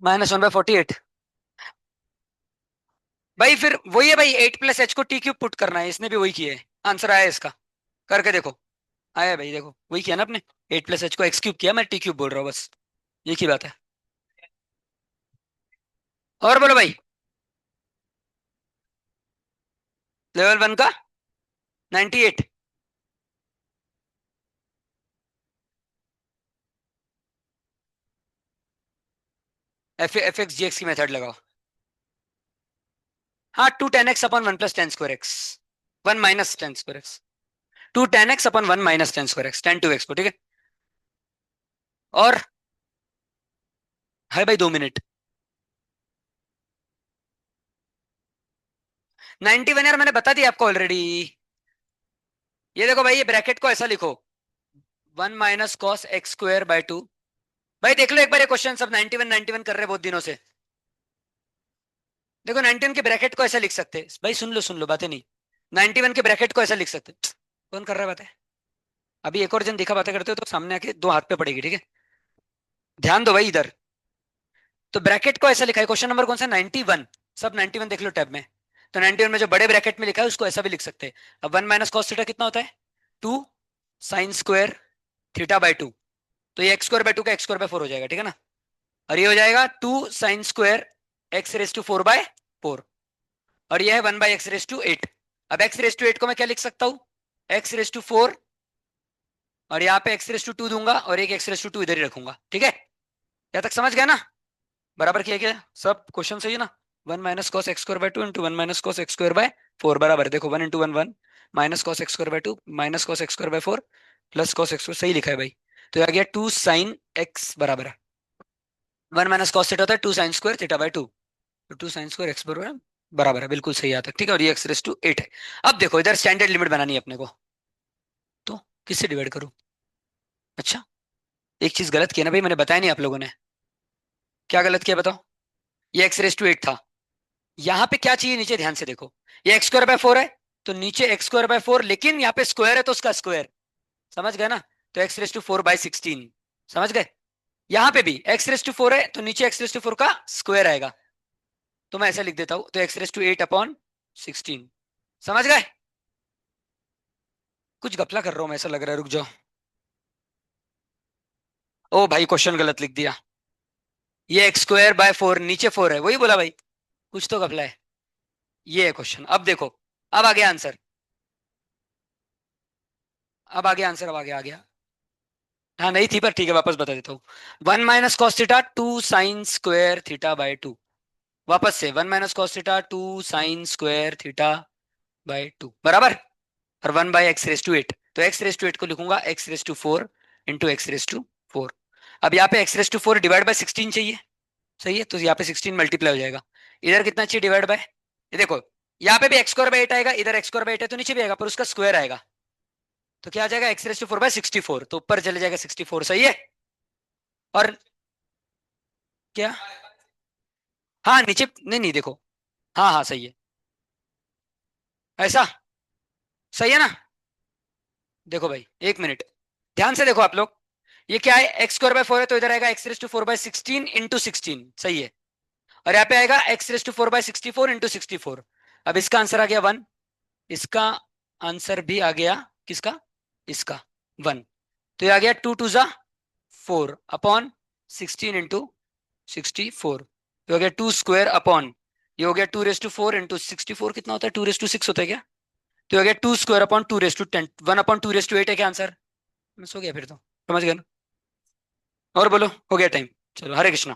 -1/48। भाई फिर वही है भाई, 8 + h को t³ पुट करना है, इसने भी वही किया है। आंसर आया इसका, करके देखो। आया भाई, देखो वही किया ना आपने। 8 + h को एक्स क्यूब किया, मैं टी क्यूब बोल रहा हूँ बस। ये की बात है। और बोलो भाई। लेवल 1 का 98। एफ एक्स जी एक्स की मेथड लगाओ। हाँ, 2 10x/1 + 10 square x. 1 - 10 square x. 2 10x/1 - 10 square x, 10 to x को, ठीक है। और है भाई 2 मिनट। 91 यार मैंने बता दिया आपको ऑलरेडी। ये देखो भाई, ये ब्रैकेट को ऐसा लिखो। 1 - cos x² / 2। भाई देख लो एक बार ये क्वेश्चन, सब 91 91 कर रहे हैं बहुत दिनों से। देखो 91 के ब्रैकेट को ऐसा लिख सकते हैं भाई, सुन लो बातें नहीं। 91 के ब्रैकेट को ऐसा लिख सकते हैं। कौन कर रहा है बातें? अभी एक और जन दिखा बातें करते हो तो सामने आके दो हाथ पे पड़ेगी, ठीक है। ध्यान दो भाई इधर। तो ब्रैकेट को ऐसा लिखा है, क्वेश्चन नंबर कौन सा, 91। सब 91 देख लो टैब में। तो 91 में जो बड़े ब्रैकेट में लिखा है उसको ऐसा भी लिख सकते हैं। अब 1 - cos थीटा कितना होता है? 2 sin² थीटा / 2। तो ये x² / 2 का x²/4 हो जाएगा, ठीक है ना। और ये हो जाएगा 2 sin² x⁻⁴/4। और ये है 1/x⁸8। अब x⁸8 को मैं क्या लिख सकता हूँ? x⁴ और यहाँ पे x⁻² दूंगा और एक x⁻² इधर ही रखूंगा, ठीक है। यहाँ तक समझ गया ना? बराबर किया क्या सब? क्वेश्चन सही है ना? 1 - cos x² / 2 into 1 - cos x²/4 बराबर, देखो 1 into 1 1, -cos x²/2 -cos x²/4 plus cos x², सही लिखा है भाई। तो ये आ गया 2 sin x बराबर है 1 - cos थीटा होता है 2 sin² θ/2। तो 2 sin² x बराबर बराबर है, बिल्कुल सही आता है, ठीक है। और ये x⁸8 है। अब देखो इधर स्टैंडर्ड लिमिट बनानी है अपने को। तो किससे डिवाइड करूं? अच्छा, एक चीज गलत किया ना भाई, मैंने बताया नहीं आप लोगों ने। क्या गलत किया बताओ? ये x⁸8 था। यहाँ पे क्या चाहिए नीचे, ध्यान से देखो। ये x²/4 है, तो नीचे x²/4, लेकिन यहाँ पे स्क्वायर है तो उसका स्क्वायर। समझ गए ना? तो x⁴/16 समझ गए। यहाँ पे भी x⁴ है तो नीचे x⁴ का स्क्वायर आएगा। तो मैं ऐसा लिख देता हूं, तो x⁸8/16। समझ गए? कुछ गपला कर रहा हूं मैं, ऐसा लग रहा है, रुक जाओ। ओ भाई क्वेश्चन गलत लिख दिया। ये x²/4 नीचे 4 है, वही बोला भाई। कुछ तो गपला है। ये है क्वेश्चन, अब देखो। अब आ गया आंसर। अब आ गया। हाँ नहीं थी पर ठीक है, वापस बता देता हूँ। 1 - cos थीटा 2 sin² θ/2। वापस से 1 - cos थीटा 2 sin² θ/2 बराबर। और 1/x⁸8, तो x⁸8 को लिखूंगा x⁴ इंटू x⁴। अब यहाँ पे x⁴ डिवाइड बाय 16 चाहिए। सही है, तो यहाँ पे 16 मल्टीप्लाई हो जाएगा। इधर कितना चाहिए डिवाइड बाय? ये देखो, यहाँ पे भी x²/8 आएगा, इधर x²/8 है तो नीचे भी आएगा पर उसका स्क्वायर आएगा। तो क्या आ जाएगा x⁴/64, तो ऊपर चले जाएगा 64, सही है। और क्या? हाँ नीचे नहीं नहीं देखो। हाँ हाँ सही है। ऐसा सही है ना? देखो भाई एक मिनट, ध्यान से देखो आप लोग। ये क्या है, x²/4 है तो इधर आएगा x⁴/16 इंटू 16, सही है। और यहाँ पे आएगा x⁴/64 इंटू 64। अब इसका आंसर आ गया 1। इसका आंसर भी आ गया किसका? इसका 1। तो ये आ गया 2 2 4 अपॉन 16 इंटू 64। तो हो गया 2² अपॉन, ये हो गया 2⁴ इंटू 64 कितना होता है, 2�6 होता है क्या? तो हो गया 2² अपॉन 2⁻10, 1/2⁸8 है क्या आंसर? मिस हो गया फिर तो। समझ गया ना? और बोलो, हो गया टाइम। चलो, हरे कृष्णा।